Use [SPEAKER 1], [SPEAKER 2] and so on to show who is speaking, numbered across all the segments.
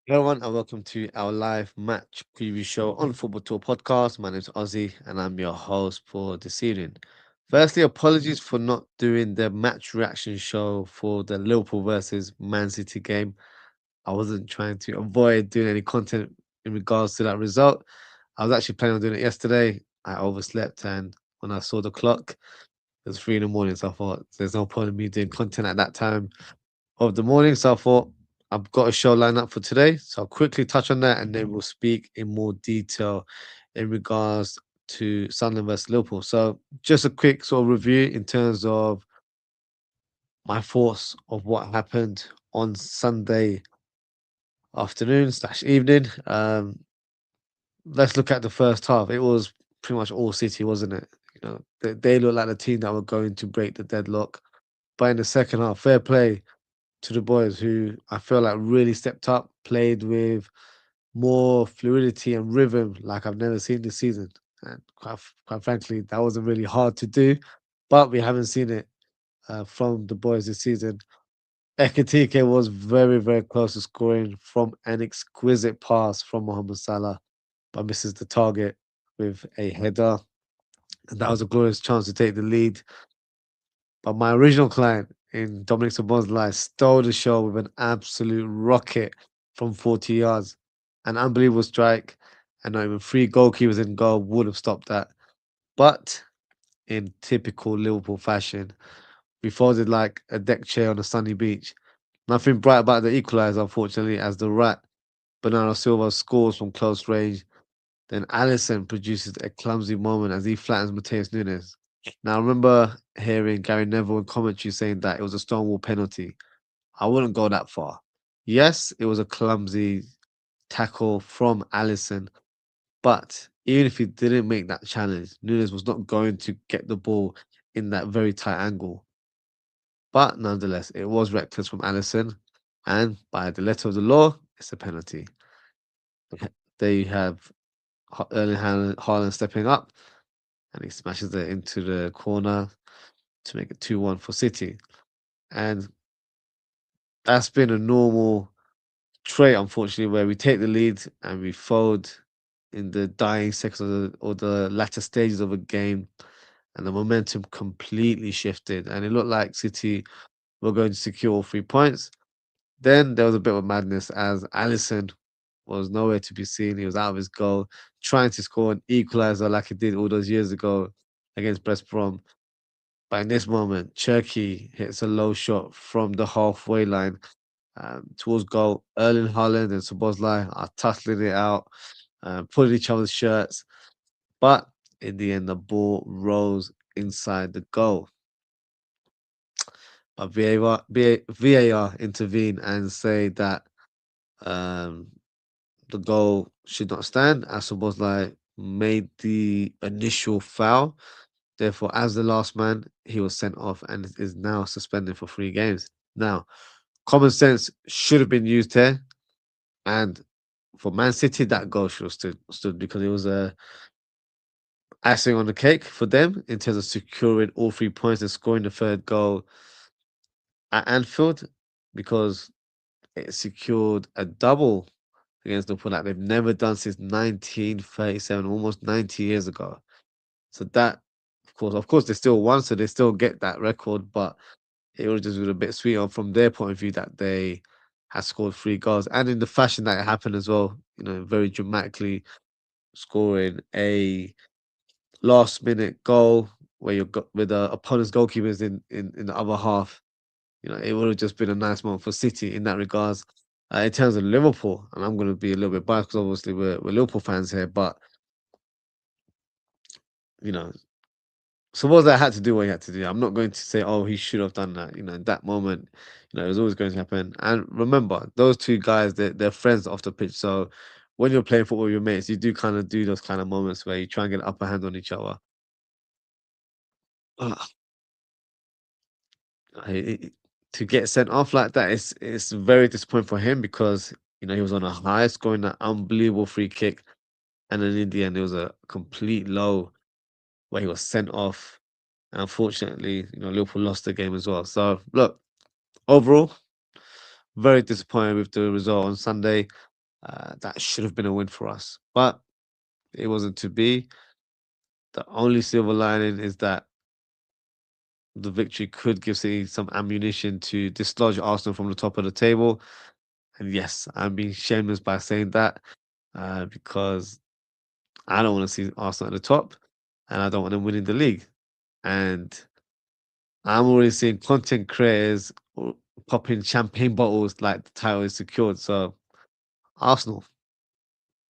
[SPEAKER 1] Hello, everyone, and welcome to our live match preview show on Football Tour Podcast. My name is Ozzy, and I'm your host for this evening. Firstly, apologies for not doing the match reaction show for the Liverpool versus Man City game. I wasn't trying to avoid doing any content in regards to that result. I was actually planning on doing it yesterday. I overslept, and when I saw the clock, it was 3 in the morning. So I thought there's no point in me doing content at that time of the morning. So I thought I've got a show lined up for today. So I'll quickly touch on that and then we'll speak in more detail in regards to Sunderland versus Liverpool. So just a quick sort of review in terms of my thoughts of what happened on Sunday afternoon slash evening. Let's look at the first half. It was pretty much all City, wasn't it? They looked like the team that were going to break the deadlock. But in the second half, fair play to the boys who I feel like really stepped up, played with more fluidity and rhythm like I've never seen this season. And quite frankly, that wasn't really hard to do, but we haven't seen it from the boys this season. Ekatike was very, very close to scoring from an exquisite pass from Mohamed Salah, but misses the target with a header. And that was a glorious chance to take the lead. But my original client in Dominic Szoboszlai stole the show with an absolute rocket from 40 yards. An unbelievable strike, and not even three goalkeepers in goal would have stopped that. But in typical Liverpool fashion, we folded like a deck chair on a sunny beach. Nothing bright about the equaliser, unfortunately, as the rat Bernardo Silva scores from close range. Then Allison produces a clumsy moment as he flattens Mateus Nunes. Now, I remember hearing Gary Neville in commentary saying that it was a Stonewall penalty. I wouldn't go that far. Yes, it was a clumsy tackle from Allison, but even if he didn't make that challenge, Nunes was not going to get the ball in that very tight angle. But nonetheless, it was reckless from Allison, and by the letter of the law, it's a penalty. There you have Erling Haaland stepping up, and he smashes it into the corner to make it 2-1 for City. And that's been a normal trait, unfortunately, where we take the lead and we fold in the dying seconds or the latter stages of a game, and the momentum completely shifted. And it looked like City were going to secure all 3 points. Then there was a bit of madness as Allison was nowhere to be seen. He was out of his goal, trying to score an equalizer like he did all those years ago against Brest Brom. But in this moment, Cherky hits a low shot from the halfway line towards goal. Erling Haaland and Szoboszlai are tussling it out, pulling each other's shirts. But in the end, the ball rolls inside the goal. But VAR intervene and say that um, the goal should not stand as Szoboszlai made the initial foul. Therefore, as the last man, he was sent off and is now suspended for 3 games. Now, common sense should have been used here, and for Man City, that goal should have stood because it was a icing on the cake for them in terms of securing all 3 points and scoring the third goal at Anfield because it secured a double against Liverpool that they've never done since 1937, almost 90 years ago. So that, of course, they still won, so they still get that record, but it would just been a bit sweeter from their point of view that they had scored 3 goals and in the fashion that it happened as well, very dramatically scoring a last minute goal where you're got with the opponent's goalkeepers in the other half. It would have just been a nice moment for City in that regards. In terms of Liverpool, and I'm going to be a little bit biased because obviously we're Liverpool fans here, but you know, suppose I had to do what he had to do. I'm not going to say, oh, he should have done that. In that moment, it was always going to happen. And remember, those two guys, they're friends off the pitch. So when you're playing football with your mates, you do kind of do those kind of moments where you try and get an upper hand on each other. Ugh, to get sent off like that, it's very disappointing for him because he was on a high, scoring an unbelievable free kick, and then in the end, there was a complete low where he was sent off. And unfortunately, Liverpool lost the game as well. So look, overall, very disappointed with the result on Sunday. that should have been a win for us, but it wasn't to be. The only silver lining is that the victory could give City some ammunition to dislodge Arsenal from the top of the table. And yes, I'm being shameless by saying that because I don't want to see Arsenal at the top, and I don't want them winning the league. And I'm already seeing content creators popping champagne bottles like the title is secured. So Arsenal,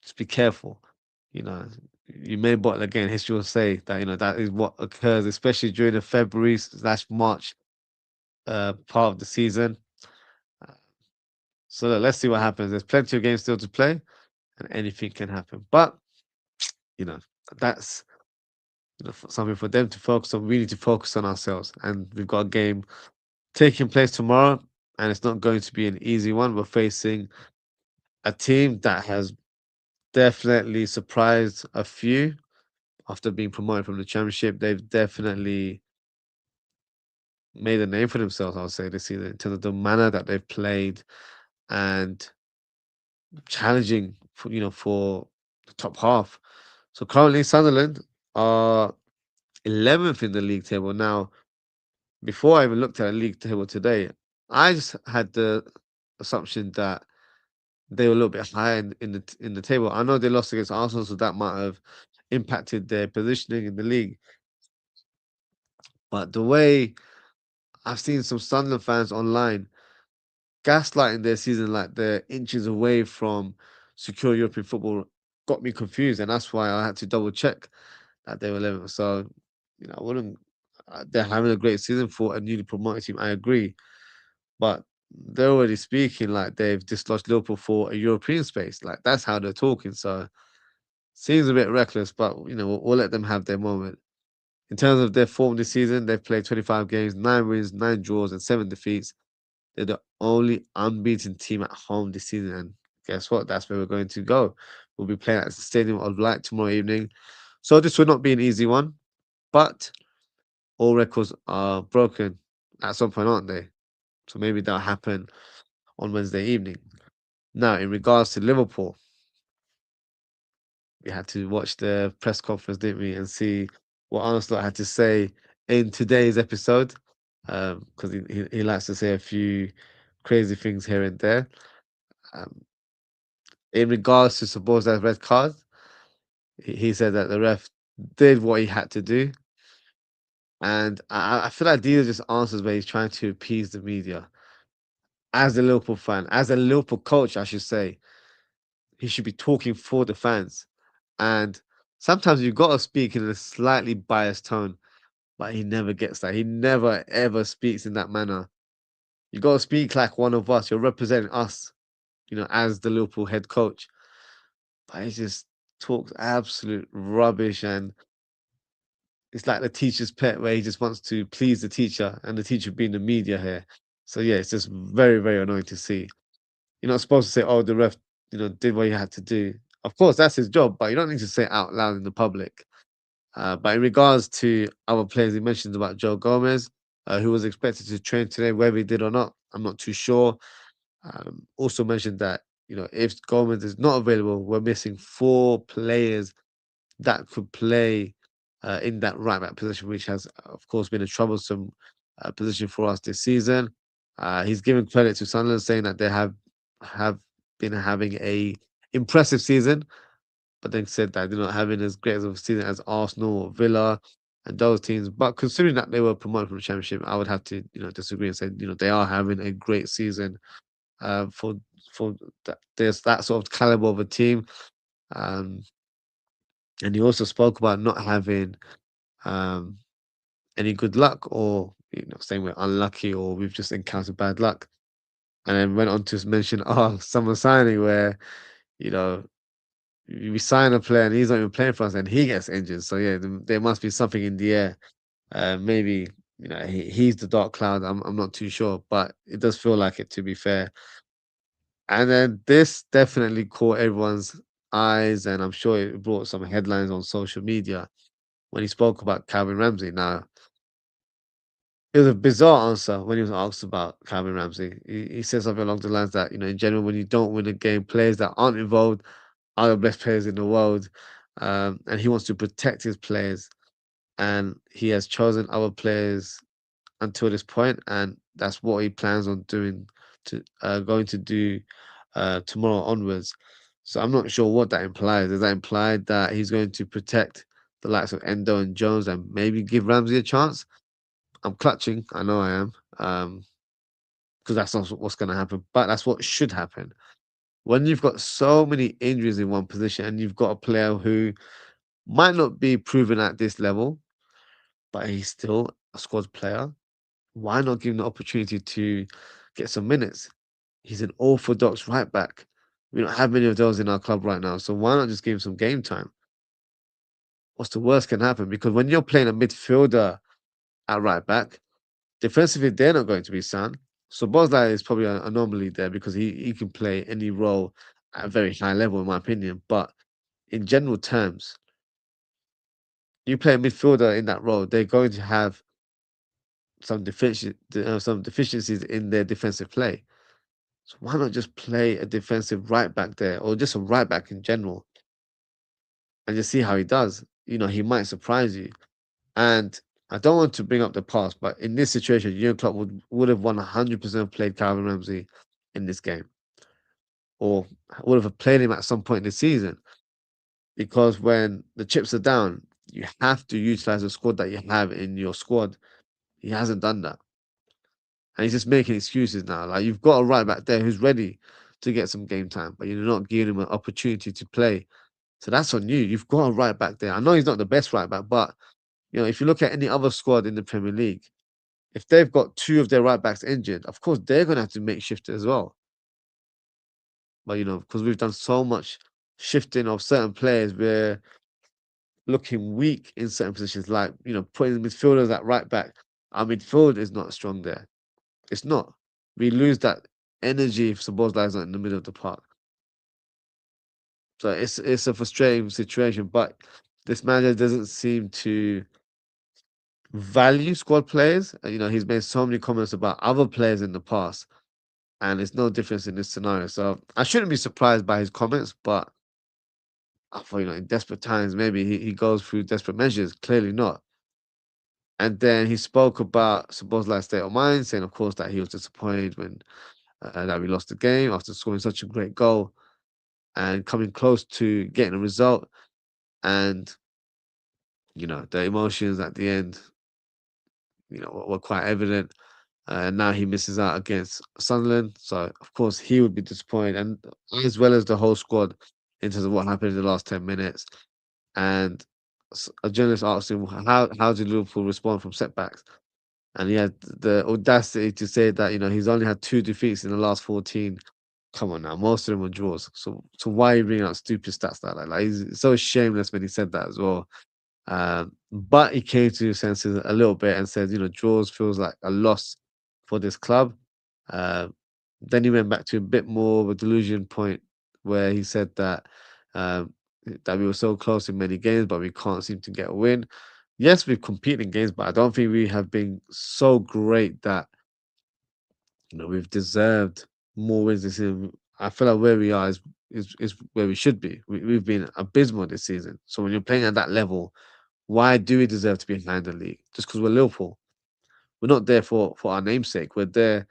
[SPEAKER 1] just be careful. You know, you may bottle again. History will say that that is what occurs, especially during the February/March part of the season. Uh, So let's see what happens. There's plenty of games still to play, and anything can happen. But you know, that's something for them to focus on. We need to focus on ourselves, and we've got a game taking place tomorrow, and it's not going to be an easy one. We're facing a team that has definitely surprised a few after being promoted from the championship. They've definitely made a name for themselves, I would say, this season in terms of the manner that they've played and challenging for for the top half. So currently Sunderland are 11th in the league table. Now, before I even looked at the league table today, I just had the assumption that they were a little bit higher in the table. I know they lost against Arsenal, so that might have impacted their positioning in the league. But the way I've seen some Sunderland fans online gaslighting their season like they're inches away from secure European football got me confused, and that's why I had to double check that they were 11th. So, I wouldn't. They're having a great season for a newly promoted team. I agree, but they're already speaking like they've dislodged Liverpool for a European space. Like that's how they're talking. So seems a bit reckless, but we'll let them have their moment. In terms of their form this season, they've played 25 games, 9 wins, 9 draws, and 7 defeats. They're the only unbeaten team at home this season, and guess what? That's where we're going to go. We'll be playing at the Stadium of Light tomorrow evening. So this will not be an easy one, but all records are broken at some point, aren't they? So maybe that'll happen on Wednesday evening. Now, in regards to Liverpool, we had to watch the press conference, didn't we, and see what Arne Slot had to say in today's episode, because he likes to say a few crazy things here and there. Um, in regards to suppose that red card, he said that the ref did what he had to do, and I feel like these are just answers where he's trying to appease the media. As a Liverpool fan, as a Liverpool coach, I should say, he should be talking for the fans. And sometimes you've got to speak in a slightly biased tone, but he never gets that. He never ever speaks in that manner. You got to speak like one of us. You're representing us, as the Liverpool head coach. But he just talks absolute rubbish, and it's like the teacher's pet where he just wants to please the teacher and the teacher being the media here. So yeah, it's just very, very annoying to see. You're not supposed to say, "Oh, the ref, did what he had to do." Of course, that's his job, but you don't need to say it out loud in the public. But in regards to other players, he mentioned about Joe Gomez, who was expected to train today. Whether he did or not, I'm not too sure. Also mentioned that if Gomez is not available, we're missing 4 players that could play in that right back position, which has, of course, been a troublesome position for us this season. He's given credit to Sunderland, saying that they have been having a impressive season, but then said that they're not having as great of a season as Arsenal or Villa and those teams. But considering that they were promoted from the Championship, I would have to disagree and say they are having a great season for there's that sort of caliber of a team. Um, and he also spoke about not having um, any good luck or saying we're unlucky or we've just encountered bad luck. And then went on to mention, summer signing where, you know, we sign a player and he's not even playing for us and he gets injured. So yeah, there must be something in the air. Maybe, he's the dark cloud. I'm not too sure, but it does feel like it, to be fair. And then this definitely caught everyone's eyes, and I'm sure it brought some headlines on social media when he spoke about Calvin Ramsey. Now, It was a bizarre answer when he was asked about Calvin Ramsey. He said something along the lines that, in general, when you don't win a game, players that aren't involved are the best players in the world. And he wants to protect his players. And he has chosen other players until this point, and that's what he plans on doing going to do tomorrow onwards. So I'm not sure what that implies. Does that imply that he's going to protect the likes of Endo and Jones and maybe give Ramsey a chance? I'm clutching. I know I am. Because that's not what's going to happen, but that's what should happen. When you've got so many injuries in one position and you've got a player who might not be proven at this level, but he's still a squad player, why not give him the opportunity to get some minutes? He's an orthodox right back. We don't have many of those in our club right now, so why not just give him some game time? What's the worst can happen? Because when you're playing a midfielder at right back, defensively they're not going to be sound. So Bosley is probably an anomaly there because he can play any role at a very high level, in my opinion. But in general terms, you play a midfielder in that role, they're going to have some deficiencies in their defensive play. So why not just play a defensive right back there, or just a right back in general, and just see how he does? He might surprise you. And I don't want to bring up the past, but in this situation, Jurgen Klopp would have 100% played Calvin Ramsey in this game, or would have played him at some point in the season. Because when the chips are down, you have to utilize the squad that you have in your squad. He hasn't done that. And he's just making excuses now. Like, you've got a right back there who's ready to get some game time, but you're not giving him an opportunity to play. So that's on you. You've got a right back there. I know he's not the best right back, but if you look at any other squad in the Premier League, if they've got two of their right backs injured, of course they're gonna have to make shift as well. But because we've done so much shifting of certain players, we're looking weak in certain positions, like putting midfielders at right back. Our midfield is not strong there. It's not. We lose that energy if Szoboszlai is not in the middle of the park. So it's a frustrating situation, but this manager doesn't seem to value squad players. He's made so many comments about other players in the past, and it's no difference in this scenario. So I shouldn't be surprised by his comments, but I thought, in desperate times, maybe he goes through desperate measures. Clearly not. And then he spoke about Szoboszlai's state of mind, saying, of course, that he was disappointed when that we lost the game after scoring such a great goal and coming close to getting a result. And the emotions at the end, were quite evident. Now he misses out against Sunderland, so of course he would be disappointed, and as well as the whole squad in terms of what happened in the last 10 minutes. And a journalist asked him how did Liverpool respond from setbacks, and he had the audacity to say that he's only had 2 defeats in the last 14. Come on now, most of them were draws. So why are you bringing out stupid stats like that? Like, he's so shameless when he said that as well. But he came to his senses a little bit and said, draws feels like a loss for this club. Uh, then he went back to a bit more of a delusion point where he said um, that we were so close in many games, but we can't seem to get a win. Yes, we've competed in games, but I don't think we have been so great that we've deserved more wins this season. I feel like where we are is where we should be. We've been abysmal this season. So when you're playing at that level, why do we deserve to be behind the league? Just because we're Liverpool? We're not there for our namesake. We're there,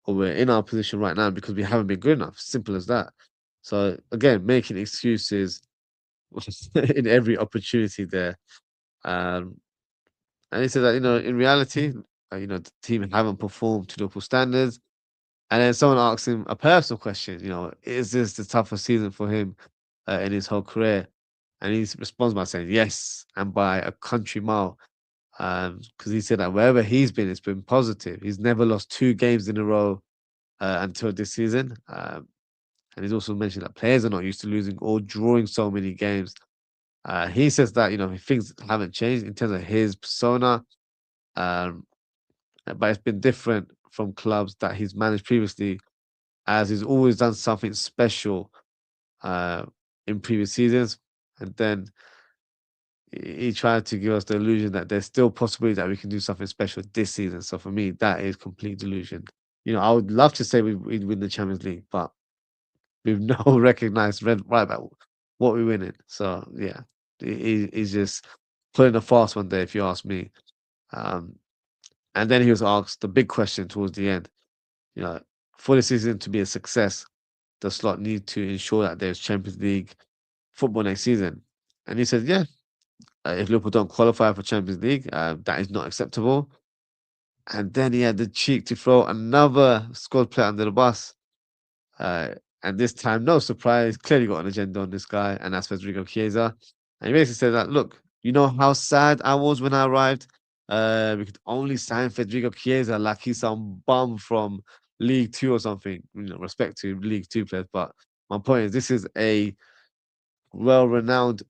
[SPEAKER 1] or we're in our position right now because we haven't been good enough. Simple as that. So again, making excuses in every opportunity there. Um, and he said that in reality, the team haven't performed to Liverpool standards. And then someone asked him a personal question. Is this the toughest season for him in his whole career? And he responds by saying yes, and by a country mile. Because he said that wherever he's been, it's been positive. He's never lost 2 games in a row until this season. And he's also mentioned that players are not used to losing or drawing so many games. He says that things haven't changed in terms of his persona, um, but it's been different from clubs that he's managed previously, as he's always done something special uh, in previous seasons. And then he tried to give us the illusion that there's still possibility that we can do something special this season. So for me, that is complete delusion. I would love to say we'd win the Champions League, but with no recognized red right back, what we winning. So yeah, he's just putting a fast one there, if you ask me. Um, and then he was asked the big question towards the end. You know, for the season to be a success, does Slot need to ensure that there's Champions League football next season? And he said, yeah, if Liverpool don't qualify for Champions League, that is not acceptable. And then he had the cheek to throw another squad player under the bus. Uh, and this time, no surprise, clearly got an agenda on this guy, and that's Federico Chiesa. And he basically said that, look, you know how sad I was when I arrived? We could only sign Federico Chiesa like he's some bum from League Two or something. Respect to League Two players, but my point is, this is a well-renowned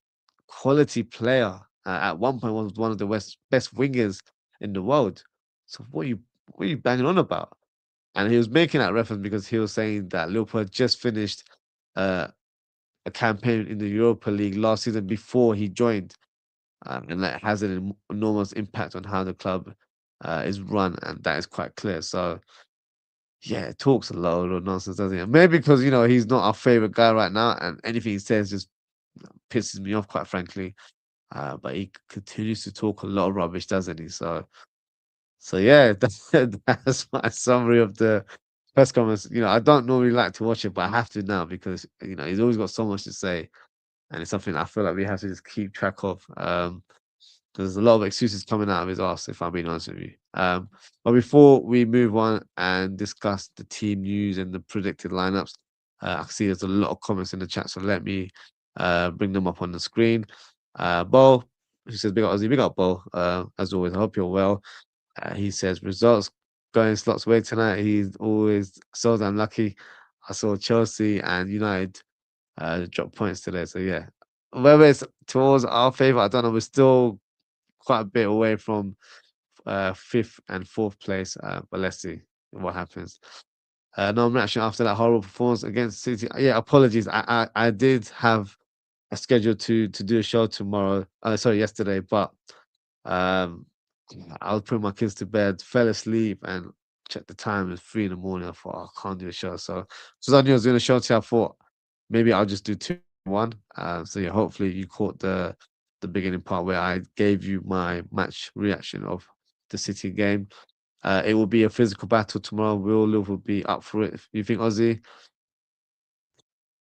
[SPEAKER 1] quality player. At one point, was one of the best wingers in the world. So what are you banging on about? And he was making that reference because he was saying that Liverpool had just finished uh, a campaign in the Europa League last season before he joined, and that has an enormous impact on how the club is run, and that is quite clear. So yeah, it talks a load of nonsense, doesn't it? Maybe because he's not our favorite guy right now, and anything he says just pisses me off, quite frankly. But he continues to talk a lot of rubbish, doesn't he? So yeah, that's my summary of the press conference. I don't normally like to watch it, but I have to now because he's always got so much to say, and it's something I feel like we have to just keep track of. There's a lot of excuses coming out of his ass, if I'm being honest with you. But before we move on and discuss the team news and the predicted lineups, I can see there's a lot of comments in the chat, so let me bring them up on the screen. Bo, who says, big up Ozzy, big up Bo. As always, I hope you're well. He says, results going Slot's way tonight. He's always so damn lucky. I saw Chelsea and United drop points today. So, yeah, whether it's towards our favour, I don't know. We're still quite a bit away from fifth and fourth place, but let's see what happens. No reaction after that horrible performance against City. Yeah, apologies. I did have a schedule to do a show tomorrow. Sorry, yesterday, but um, I was putting my kids to bed, fell asleep, and checked the time. It was 3 in the morning. I thought, I can't do a show. So, because I knew I was doing a show today, I thought maybe I'll just do two in one. So yeah, hopefully you caught the beginning part where I gave you my match reaction of the City game. It will be a physical battle tomorrow. Will Liverpool be up for it? You think, Ozzy?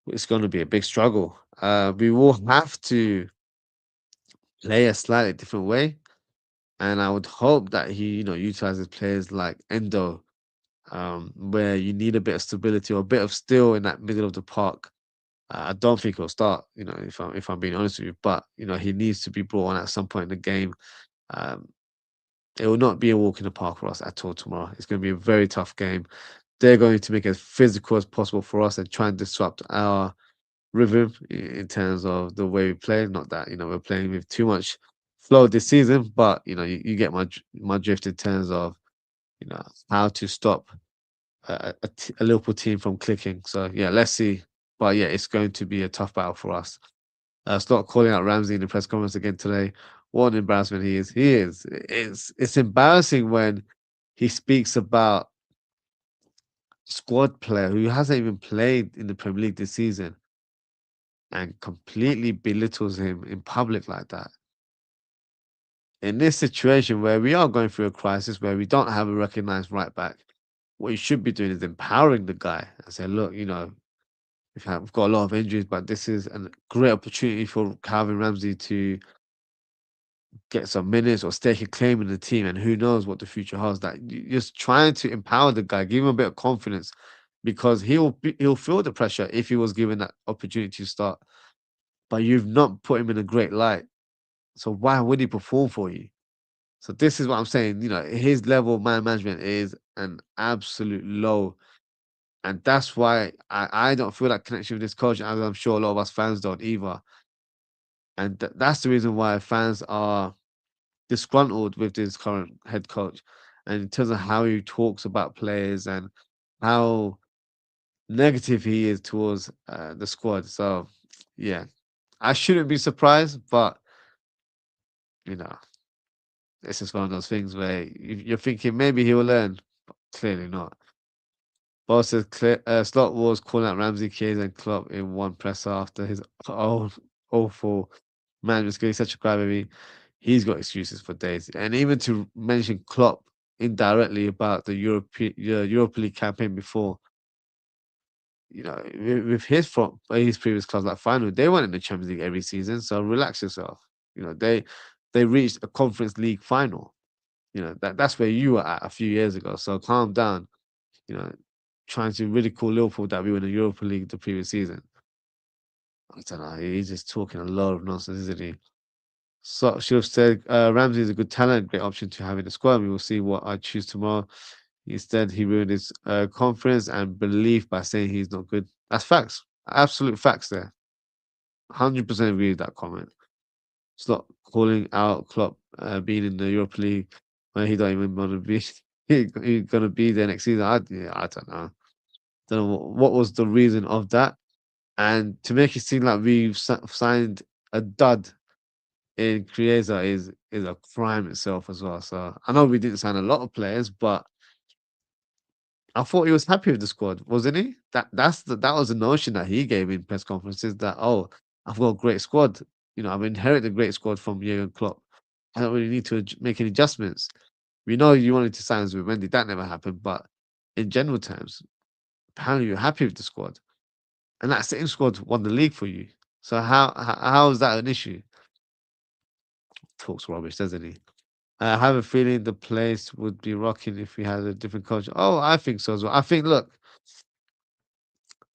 [SPEAKER 1] It's going to be a big struggle. We will have to play a slightly different way. And I would hope that he, utilizes players like Endo, where you need a bit of stability or a bit of steel in that middle of the park. I don't think he'll start, if I'm being honest with you, but he needs to be brought on at some point in the game. Um, it will not be a walk in the park for us at all tomorrow. It's going to be a very tough game. They're going to make it as physical as possible for us and try and disrupt our rhythm in terms of the way we play. Not that we're playing with too much flow this season, but you get my drift in terms of how to stop a Liverpool team from clicking. So yeah, let's see. But yeah, it's going to be a tough battle for us. Start calling out Ramsey in the press conference again today. What an embarrassment he is. He is. It's embarrassing when he speaks about squad player who hasn't even played in the Premier League this season and completely belittles him in public like that. In this situation where we are going through a crisis where we don't have a recognized right back, what you should be doing is empowering the guy and say, look, we've got a lot of injuries, but this is a great opportunity for Calvin Ramsey to get some minutes or stake a claim in the team. And who knows what the future holds. That just trying to empower the guy, give him a bit of confidence because he'll feel the pressure if he was given that opportunity to start. But you've not put him in a great light. So why would he perform for you? So this is what I'm saying. His level of man management is an absolute low. And that's why I don't feel that connection with this coach, as I'm sure a lot of us fans don't either. And that's the reason why fans are disgruntled with this current head coach. And in terms of how he talks about players and how negative he is towards the squad. So, yeah, I shouldn't be surprised, but you know, it's just one of those things where you're thinking maybe he will learn, but clearly not. Boss says Slot was calling out Ramsey, Keys, and Klopp in one presser after his own awful man was getting such a crybaby. He's got excuses for days, and even to mention Klopp indirectly about the Europa League campaign before, with his previous clubs like final, they weren't in the Champions League every season. So relax yourself. They reached a Conference League final. That's where you were at a few years ago. So calm down. You know, trying to ridicule Liverpool that we were in the Europa League the previous season. I don't know. He's just talking a lot of nonsense, isn't he? So should have said Ramsey is a good talent, great option to have in the squad. We will see what I choose tomorrow. Instead, he ruined his confidence and belief by saying he's not good. That's facts. Absolute facts there. 100% agree with that comment. It's not calling out Klopp being in the Europa League when he don't even want to be. He's gonna be there next season. I don't know. Don't know what was the reason of that. And to make it seem like we've signed a dud in Chiesa is a crime itself as well. So I know we didn't sign a lot of players, but I thought he was happy with the squad, wasn't he? That was the notion that he gave in press conferences that, oh, I've got a great squad. I've inherited a great squad from Jurgen Klopp. I don't really need to make any adjustments. We know you wanted to sign us with Wendy, that never happened. But in general terms, apparently you're happy with the squad, and that same squad won the league for you. So how is that an issue? Talks rubbish, doesn't he? I have a feeling the place would be rocking if we had a different culture. Oh, I think so as well. I think, look,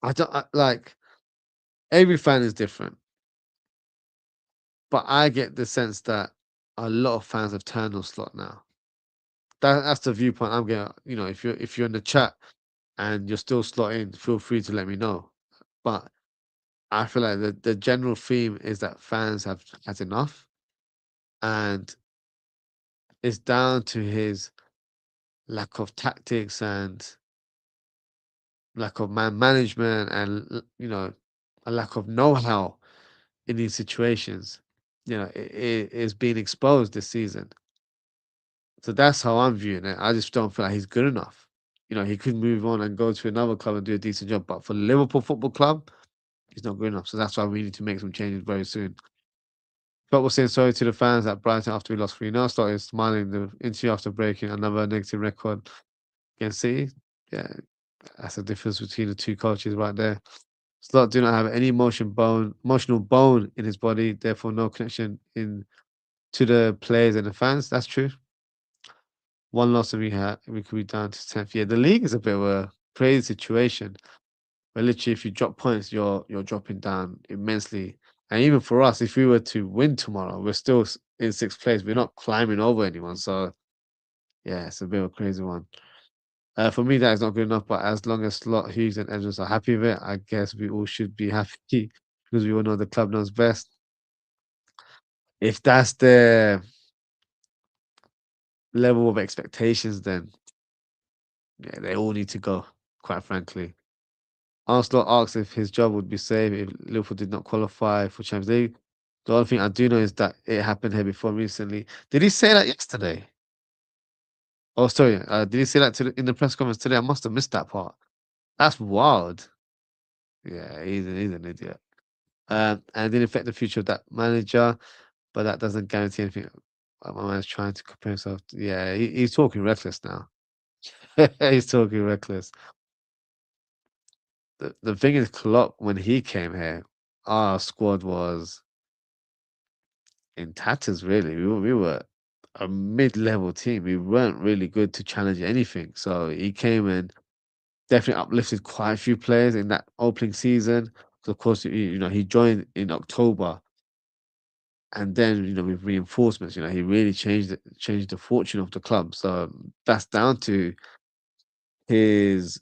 [SPEAKER 1] I don't like every fan is different, but I get the sense that a lot of fans have turned on Slot now. That's the viewpoint I'm getting. If you're in the chat and you're still slotting, feel free to let me know. But I feel like the general theme is that fans have had enough, and it's down to his lack of tactics and lack of man management and a lack of know-how in these situations. It is being exposed this season. So that's how I'm viewing it. I just don't feel like he's good enough. He could move on and go to another club and do a decent job, but for Liverpool Football Club, he's not good enough. So that's why we need to make some changes very soon. But we're saying sorry to the fans at Brighton after we lost 3-0. Started smiling the interview after breaking another negative record against City. Yeah, that's the difference between the two coaches right there. Slot do not have any emotional bone in his body, therefore no connection in to the players and the fans. That's true. One loss and we could be down to 10th. Yeah, the league is a bit of a crazy situation. Where literally if you drop points, you're dropping down immensely. And even for us, if we were to win tomorrow, we're still in sixth place. We're not climbing over anyone. So yeah, it's a bit of a crazy one. For me, that is not good enough. But as long as Slot, Hughes, and Edwards are happy with it, I guess we all should be happy because we all know the club knows best. If that's the level of expectations, then yeah, they all need to go. Quite frankly, Arne Slot asks if his job would be safe if Liverpool did not qualify for Champions League. The only thing I do know is that it happened here before recently. Did he say that yesterday? Oh, sorry. Did he say that in the press conference today? I must have missed that part. That's wild. Yeah, he's an idiot. And didn't affect the future of that manager, but that doesn't guarantee anything. My man's trying to compare himself. Yeah, he's talking reckless now. He's talking reckless. The thing is, Klopp, when he came here, our squad was in tatters, really. We were a mid-level team. We weren't really good to challenge anything. So he came and definitely uplifted quite a few players in that opening season. So of course, he joined in October, and then with reinforcements, he really changed the fortune of the club. So that's down to his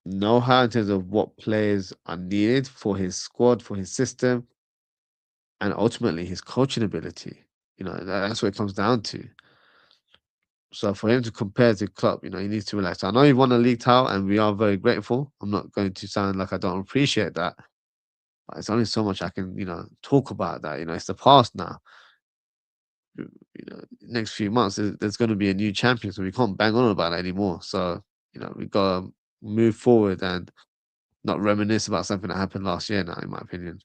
[SPEAKER 1] know-how in terms of what players are needed for his squad, for his system, and ultimately his coaching ability. That's what it comes down to. So for him to compare to Klopp, he needs to relax. I know he won a league title, and we are very grateful. I'm not going to sound like I don't appreciate that, but it's only so much I can, talk about that. It's the past now. next few months, there's going to be a new champion, so we can't bang on about that anymore. So we got to move forward and not reminisce about something that happened last year. Now, in my opinion,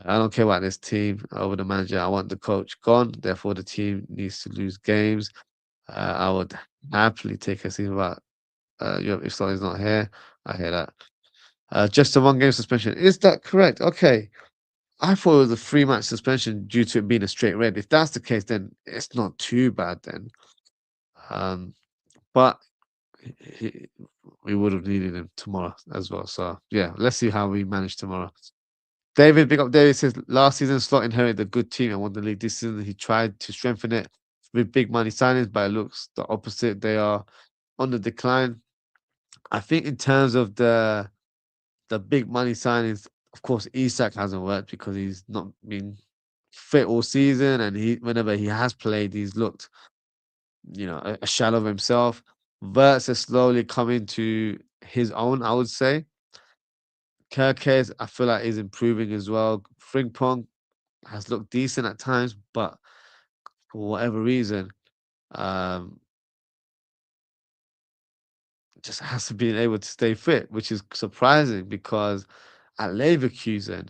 [SPEAKER 1] I don't care about this team over the manager. I want the coach gone. Therefore, the team needs to lose games. I would happily take a season about if Slot is not here. I hear that. Just a 1 game suspension. Is that correct? Okay. I thought it was a 3 match suspension due to it being a straight red. If that's the case, then it's not too bad then. Um, but he, we would have needed him tomorrow as well. So yeah, let's see how we manage tomorrow. David, big up David says last season Slot inherited a good team and won the league. This season he tried to strengthen it with big money signings, but it looks the opposite. They are on the decline. I think in terms of the big money signings, of course, Isak hasn't worked because he's not been fit all season, and whenever he has played, he's looked, a shadow of himself. Verts has slowly come into his own, I would say. Kirkes, I feel like is improving as well. Frimpong has looked decent at times, but for whatever reason, um, just hasn't been able to stay fit, which is surprising because at Leverkusen,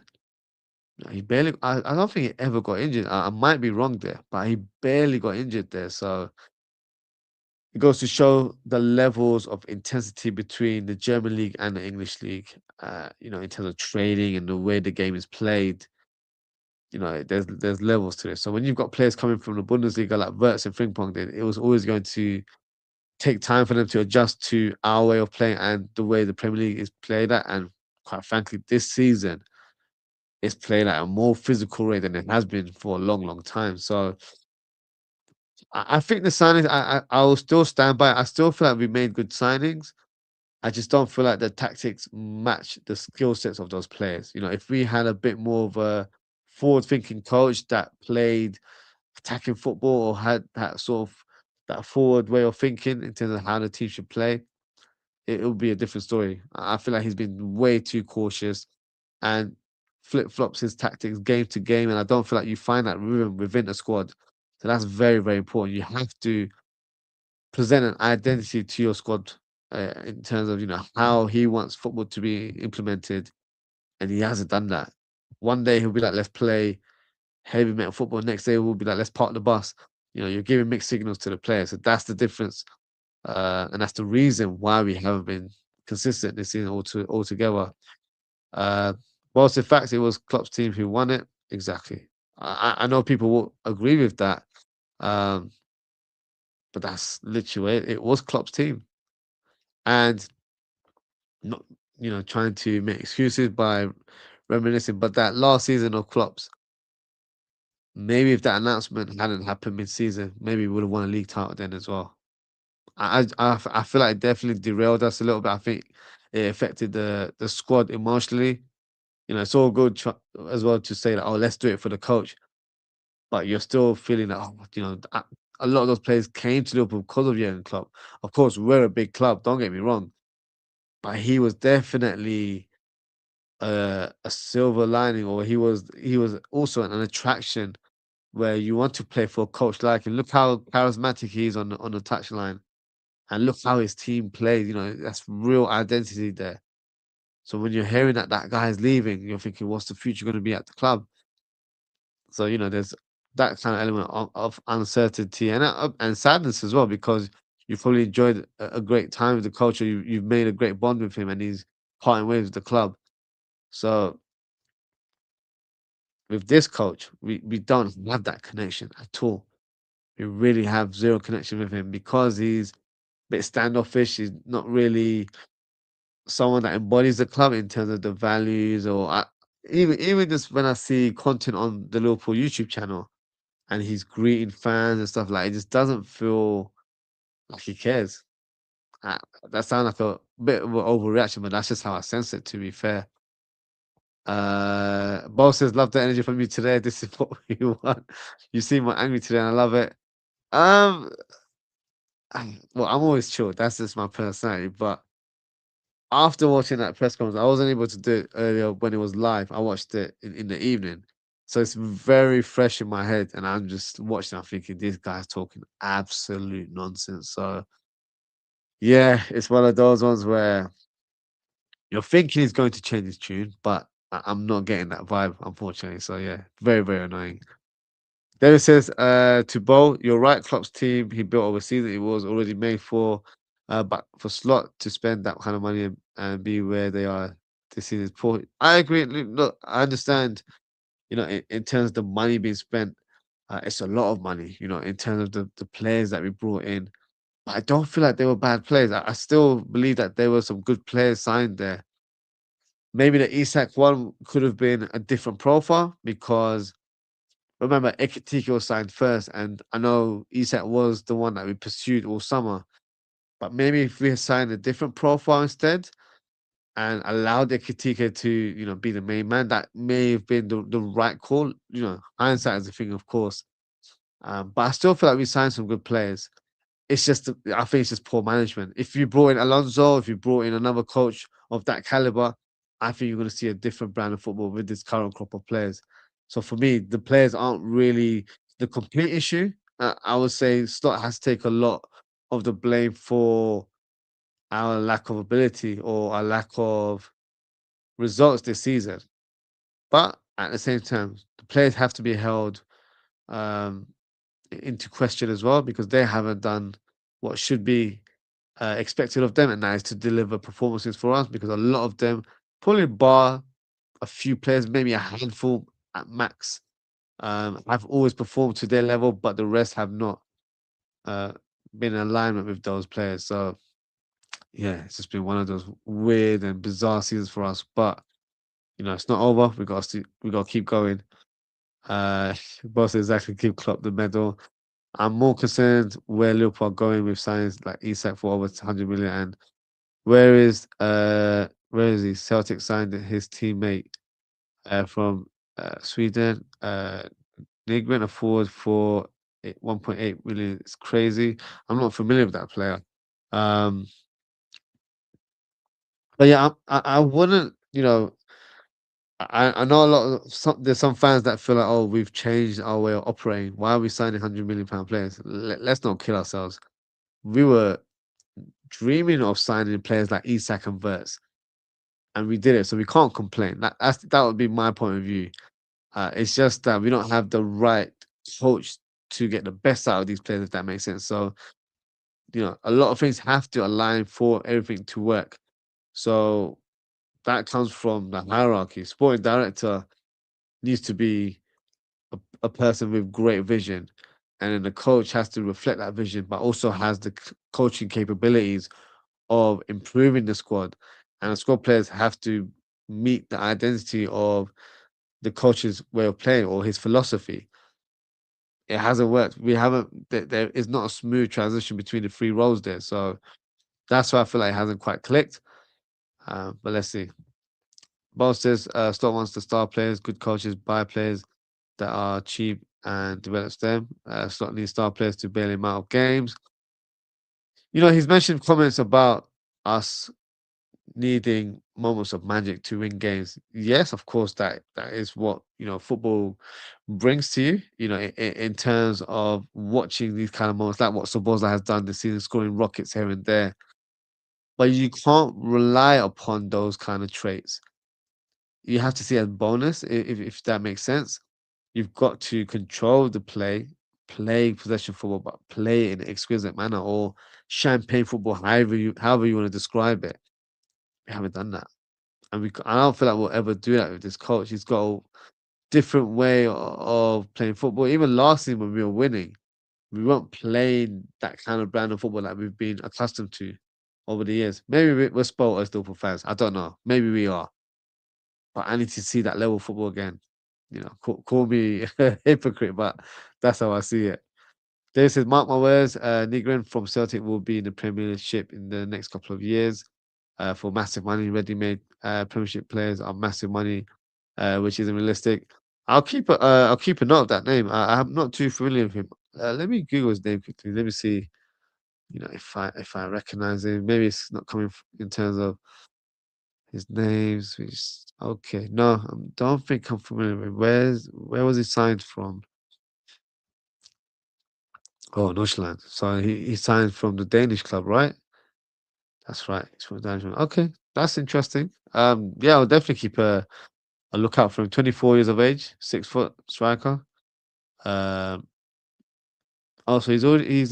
[SPEAKER 1] he barely. I don't think he ever got injured. I might be wrong there, but he barely got injured there. So it goes to show the levels of intensity between the German league and the English league. In terms of training and the way the game is played. There's levels to it. So when you've got players coming from the Bundesliga like Wirtz and Frimpong, then it was always going to take time for them to adjust to our way of playing and the way the Premier League is played at. And quite frankly, this season it's played at a more physical rate than it has been for a long, long time. So I think the signings, I will still stand by. I still feel like we made good signings. I just don't feel like the tactics match the skill sets of those players. If we had a bit more of a forward-thinking coach that played attacking football or had that sort of that forward way of thinking in terms of how the team should play, it would be a different story. I feel like he's been way too cautious and flip flops his tactics game to game, and I don't feel like you find that rhythm within the squad. So that's very, very important. You have to present an identity to your squad in terms of how he wants football to be implemented, and he hasn't done that. One day he'll be like, "Let's play heavy metal football." Next day we'll be like, "Let's park the bus." You're giving mixed signals to the players, so that's the difference, and that's the reason why we haven't been consistent this season altogether. Uh, whilst in fact it was Klopp's team who won it, exactly. I know people will agree with that, um, but that's literally it. It was Klopp's team, and not trying to make excuses by reminiscing. But that last season of Klopp's, maybe if that announcement hadn't happened mid-season, maybe we would have won a league title then as well. I feel like it definitely derailed us a little bit. I think it affected the squad emotionally. It's all good as well to say that, oh, let's do it for the coach, but you're still feeling that, oh, a lot of those players came to Liverpool because of Jurgen Klopp. Of course, we're a big club. Don't get me wrong, but he was definitely a silver lining, or he was also an attraction where you want to play for a coach like him. Look how charismatic he is on the touchline, and look how his team plays. That's real identity there. So when you're hearing that that guy is leaving, you're thinking, what's the future going to be at the club? So there's that kind of element of uncertainty and sadness as well, because you've probably enjoyed a great time with the coach, or you've made a great bond with him, and he's parting ways with the club. So with this coach, we don't have that connection at all. We really have zero connection with him because he's a bit standoffish. He's not really someone that embodies the club in terms of the values, or even just when I see content on the Liverpool YouTube channel and he's greeting fans and stuff, like it just doesn't feel like he cares. Uh, that sounds like a bit of an overreaction, but that's just how I sense it. To be fair, Bo says, "Love the energy from you today. This is what we want." You seem more angry today, and I love it. Um, well, I'm always chill. That's just my personality. But after watching that press conference, I wasn't able to do it earlier when it was live. I watched it in the evening. So it's very fresh in my head, and I'm just watching. I'm thinking this guy's talking absolute nonsense. So yeah, it's one of those ones where you're thinking he's going to change his tune, but I'm not getting that vibe, unfortunately. So yeah, very, very annoying. David says, to Bo, you're right, Klopp's team he built overseas, it was already made for, but for Slot to spend that kind of money and be where they are this season is poor. I agree. Look, I understand, in terms of the money being spent, it's a lot of money, in terms of the players that we brought in. But I don't feel like they were bad players. I still believe that there were some good players signed there. Maybe the Isak one could have been a different profile because remember Ekitike was signed first, and I know Isak was the one that we pursued all summer. But maybe if we had signed a different profile instead and allowed Ekitike to, be the main man, that may have been the right call. Hindsight is a thing, of course. But I still feel like we signed some good players. It's just, I think it's just poor management. If you brought in Alonso, if you brought in another coach of that caliber, I think you're going to see a different brand of football with this current crop of players. So for me, the players aren't really the complete issue. I would say Slot has to take a lot of the blame for our lack of ability or our lack of results this season. But at the same time, the players have to be held um, into question as well because they haven't done what should be expected of them, and that is to deliver performances for us because a lot of them, probably bar a few players, maybe a handful at max, have always performed to their level, but the rest have not uh, been in alignment with those players. So yeah, it's just been one of those weird and bizarre seasons for us. But it's not over. We got to keep going. Boss exactly keep Klopp the medal. I'm more concerned where Liverpool are going with signs like Isak for over 100 million and where is he? Celtic signed his teammate from Sweden, Nygren, a forward for 1.8 million. It's crazy. I'm not familiar with that player. Um, but yeah, I wouldn't. I know a lot of there's some fans that feel like, oh, we've changed our way of operating. Why are we signing £100 million players? Let's not kill ourselves. We were dreaming of signing players like Isak and Verts, and we did it, so we can't complain. That would be my point of view. It's just that we don't have the right coach to get the best out of these players, if that makes sense. So, a lot of things have to align for everything to work. So that comes from the hierarchy. Sporting director needs to be a person with great vision, and then the coach has to reflect that vision, but also has the coaching capabilities of improving the squad, and the squad players have to meet the identity of the coach's way of playing or his philosophy. It hasn't worked. We haven't. There is not a smooth transition between the three roles there, so that's why I feel like it hasn't quite clicked. But let's see. Boss says Slot wants the star players, good coaches, buy players that are cheap and develops them. Slot needs star players to bail him out of games. He's mentioned comments about us needing moments of magic to win games. Yes, of course, that is what football brings to you. In terms of watching these kind of moments, like what Soboza has done this season, scoring rockets here and there. But you can't rely upon those kind of traits. You have to see it as bonus, if that makes sense. You've got to control the play possession football, but play in an exquisite manner or champagne football, however you want to describe it. We haven't done that. And I don't feel like we'll ever do that with this coach. He's got a different way of playing football. Even last season when we were winning, we weren't playing that kind of brand of football that we've been accustomed to over the years. Maybe we're spoiled as Liverpool fans. I don't know. Maybe we are. But I need to see that level of football again. Call me a hypocrite, but that's how I see it. Dave says, mark my words, Nigren from Celtic will be in the Premiership in the next couple of years for massive money. Ready-made Premiership players are massive money, which isn't realistic. I'll keep a note of that name. I'm not too familiar with him. Let me Google his name quickly. Let me see. If I recognize him, maybe it's not coming in terms of His name's okay. No, I don't think I'm familiar with. Where was he signed from? Oh, Northland. So he signed from the Danish club, right? That's right. He's from Danish. Okay, that's interesting. Yeah, I'll definitely keep a lookout for him. 24 years of age, 6 foot striker. Um, also he's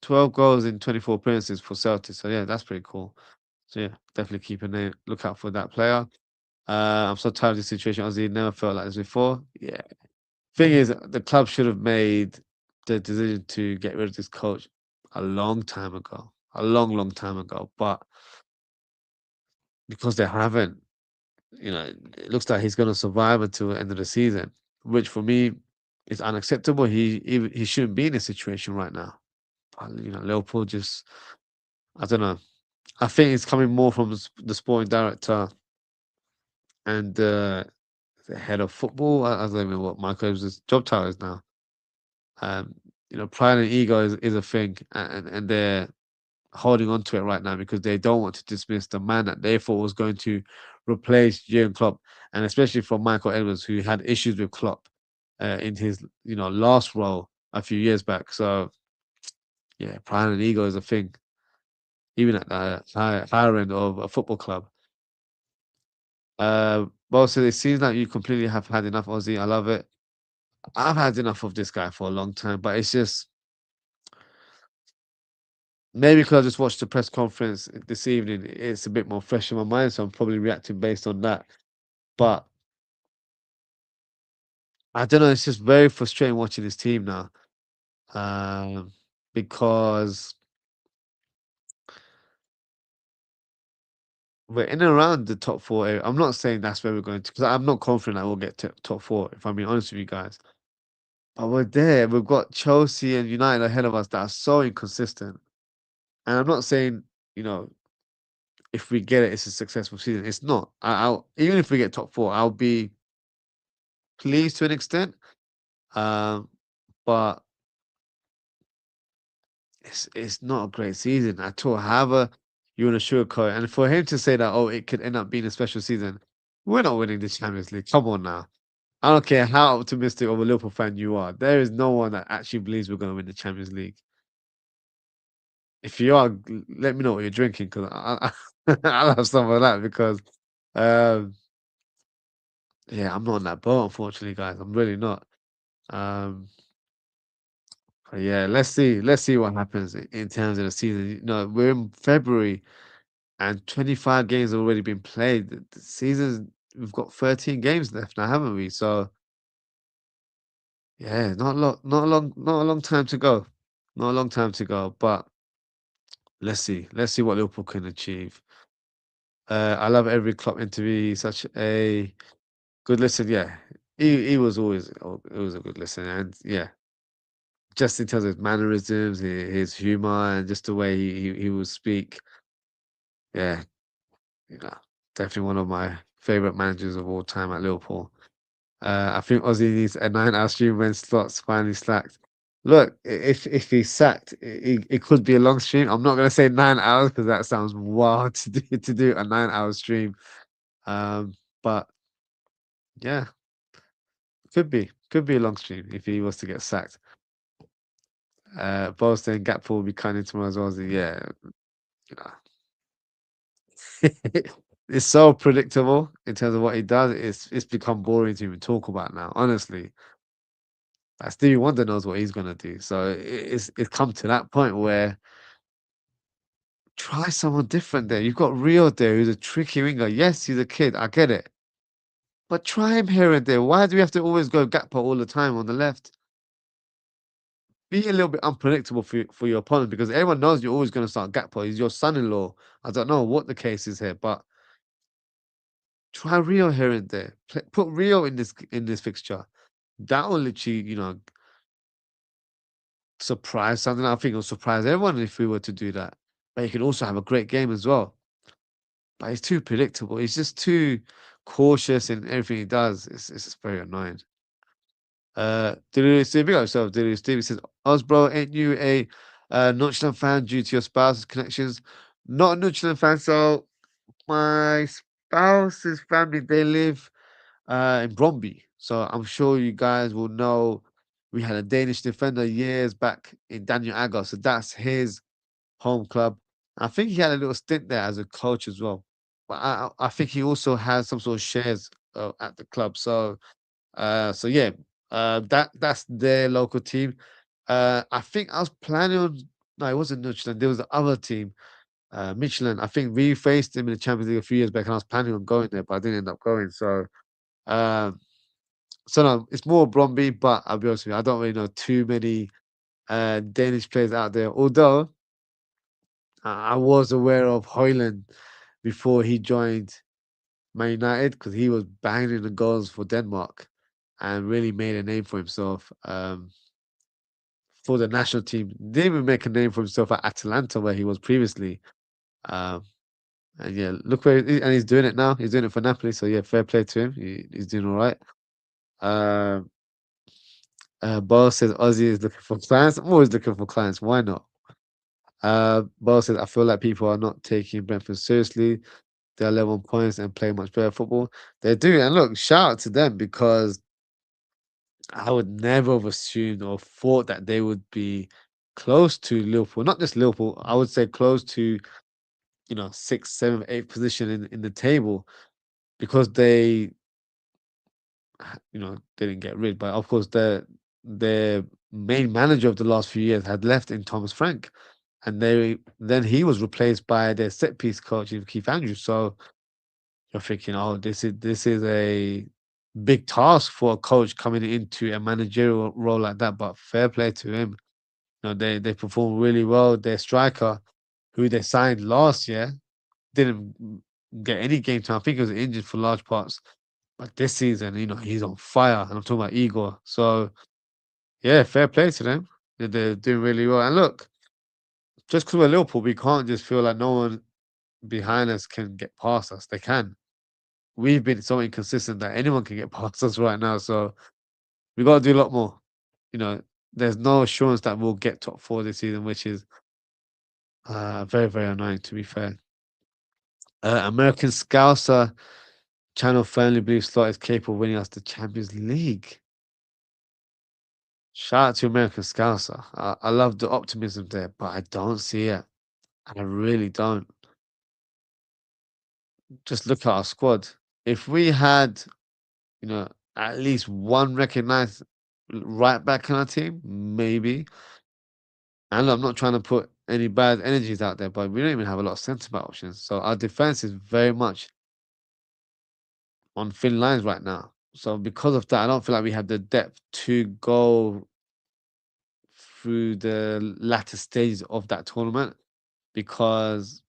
[SPEAKER 1] 12 goals in 24 appearances for Celtic. So yeah, that's pretty cool. So yeah, definitely keep a name lookout for that player. I'm so tired of this situation. Honestly, never felt like this before. Yeah. Thing is, the club should have made the decision to get rid of this coach a long time ago. A long, long time ago. But because they haven't, it looks like he's gonna survive until the end of the season, which for me is unacceptable. He shouldn't be in this situation right now. But Liverpool just I don't know. I think it's coming more from the sporting director and the head of football. I don't even know what Michael Evans' job title is now. Um, pride and ego is a thing, and they're holding on to it right now because they don't want to dismiss the man that they thought was going to replace Jurgen Klopp, and especially for Michael Edwards, who had issues with Klopp in his last role a few years back. So yeah, pride and ego is a thing, even at the higher end of a football club. Well, so it seems like you completely have had enough, Ozzy. I love it. I've had enough of this guy for a long time, but it's just maybe because I just watched the press conference this evening, it's a bit more fresh in my mind, so I'm probably reacting based on that. But I don't know, it's just very frustrating watching this team now. Um, because we're in and around the top four area. I'm not saying that's where we're going to, because I'm not confident that we'll get to top four, if I'm being honest with you guys. But we're there. We've got Chelsea and United ahead of us that are so inconsistent. And I'm not saying, you know, if we get it, it's a successful season. It's not. I'll even if we get top four, I'll be pleased to an extent. Um, but it's not a great season at all. However, you want to sugarcoat it. And for him to say that, oh, it could end up being a special season, we're not winning the Champions League. Come on now. I don't care how optimistic of a Liverpool fan you are. There is no one that actually believes we're going to win the Champions League. If you are, let me know what you're drinking because I'll have some of that because, um, yeah, I'm not on that boat, unfortunately, guys. I'm really not. Um, but yeah, let's see. Let's see what happens in terms of the season. We're in February and 25 games have already been played. The season, we've got 13 games left now, haven't we? So yeah, not a long time to go. Not a long time to go. But let's see. Let's see what Liverpool can achieve. I love every Klopp interview. He's such a good listen. Yeah, he was always it was a good listen, and yeah, just in terms of his mannerisms, his humor, and just the way he will speak. Yeah, yeah, definitely one of my favorite managers of all time at Liverpool. I think Ozzy needs a 9-hour stream when Slot's finally sacked. Look, if he's sacked, it could be a long stream. I'm not gonna say 9 hours because that sounds wild to do a 9-hour stream. Um, but yeah, could be a long stream if he was to get sacked. Bo saying Gakpo will be cutting tomorrow as well. So yeah, you know, it's so predictable in terms of what he does. It's become boring to even talk about now. Honestly, like Stevie Wonder knows what he's gonna do. So it's come to that point where try someone different there. You've got Rio there, who's a tricky winger. Yes, he's a kid. I get it. But try him here and there. Why do we have to always go Gakpo all the time on the left? Be a little bit unpredictable for your opponent because everyone knows you're always going to start Gakpo. He's your son-in-law. I don't know what the case is here, but try Rio here and there. Put Rio in this fixture. That will literally, surprise something. I think it'll surprise everyone if we were to do that. But he can also have a great game as well. But he's too predictable. He's just too cautious in everything he does. It's just very annoying. Did Steve, big up yourself, did Steve says, Oz bro, ain't you a Nottingham fan due to your spouse's connections? Not a Nottingham fan, so My spouse's family, they live in Bromby. So I'm sure you guys will know we had a Danish defender years back in Daniel Agger. So that's his home club. I think he had a little stint there as a coach as well. But I think he also has some sort of shares at the club. So yeah, that's their local team. I think I was planning on no, it wasn't Michelin. There was the other team, Michelin. I think we faced him in the Champions League a few years back, and I was planning on going there, but I didn't end up going. Um, so no, it's more Bromby, but I'll be honest with you, I don't really know too many Danish players out there. Although I was aware of Højlund before he joined Man United because he was banging the goals for Denmark and really made a name for himself for the national team. Didn't even make a name for himself at Atalanta where he was previously. Um, and yeah, look and he's doing it now. He's doing it for Napoli. So yeah, fair play to him. He's doing all right. Um, Bo says Ozzy is looking for clients. I'm always looking for clients. Why not? Bo says I feel like people are not taking Brentford seriously. They're 11 points and play much better football. They do. And look, shout out to them because I would never have assumed or thought that they would be close to Liverpool. Not just Liverpool, I would say close to, sixth, seventh, eighth position in the table because they, didn't get rid. But of course, their main manager of the last few years had left in Thomas Frank. And then he was replaced by their set piece coach in Keith Andrews. So you're thinking, oh, this is a big task for a coach coming into a managerial role like that. But fair play to him. They performed really well. Their striker, who they signed last year, didn't get any game time. I think he was injured for large parts. But this season, he's on fire. And I'm talking about Igor. So yeah, fair play to them. They're doing really well. And look, just because we're Liverpool, we can't just feel like no one behind us can get past us. They can. We've been so inconsistent that anyone can get past us right now. So we got to do a lot more. You know, there's no assurance that we'll get top four this season, which is very, very annoying, to be fair. American Scouser channel firmly believes Slot is capable of winning us the Champions League. Shout out to American Scouser. I love the optimism there, but I don't see it. I really don't. Just look at our squad. If we had, at least one recognized right back in our team, maybe. And I'm not trying to put any bad energies out there, but we don't even have a lot of centre back options. So our defense is very much on thin lines right now. So because of that, I don't feel like we have the depth to go through the latter stages of that tournament because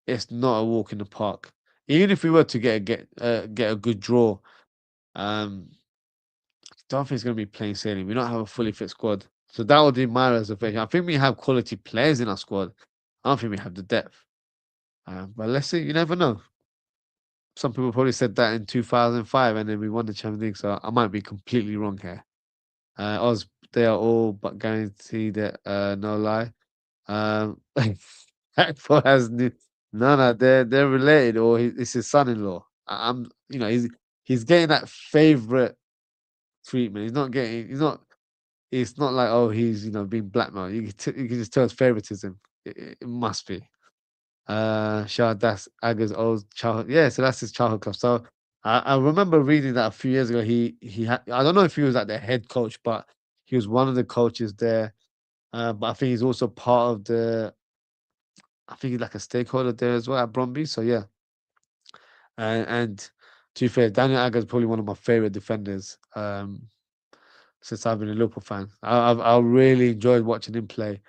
[SPEAKER 1] it's not a walk in the park. Even if we were to get a good draw, um, I don't think it's going to be plain sailing. We don't have a fully fit squad, so that would be my reservation. I think we have quality players in our squad. I don't think we have the depth. But let's see. You never know. Some people probably said that in 2005, and then we won the Champions League. So I might be completely wrong here. Oz, they are all but guaranteed that. No lie. Akpo has no. They're related, or it's his son-in-law. I'm, he's getting that favorite treatment. He's not getting. He's not. It's not like he's being blackmailed. You can just tell it's favoritism. It must be. Shah, that's Aga's old childhood. Yeah, so that's his childhood club. So I remember reading that a few years ago. He had, I don't know if he was like the head coach, but he was one of the coaches there. But I think he's also part of I think he's like a stakeholder there as well at Bromby. So yeah, and to be fair, Daniel Agger is probably one of my favorite defenders. Since I've been a Liverpool fan, I really enjoyed watching him play.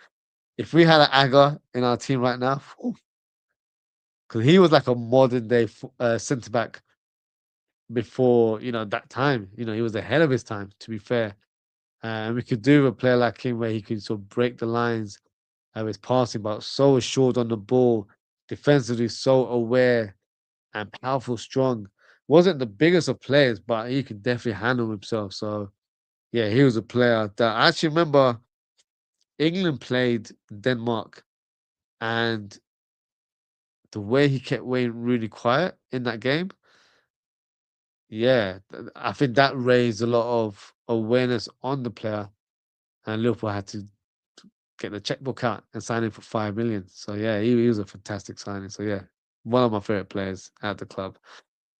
[SPEAKER 1] If we had an Agger in our team right now, because he was like a modern day centre back before that time. He was ahead of his time. To be fair, and we could do with a player like him where he could sort of break the lines of his passing, but so assured on the ball, defensively so aware and powerful, strong. Wasn't the biggest of players, but he could definitely handle himself. So yeah, he was a player that I actually remember. England played Denmark, and the way he kept Wayne really quiet in that game, yeah, I think that raised a lot of awareness on the player, and Liverpool had to get the checkbook out and sign him for 5 million. So yeah, he was a fantastic signing. So yeah, one of my favorite players at the club.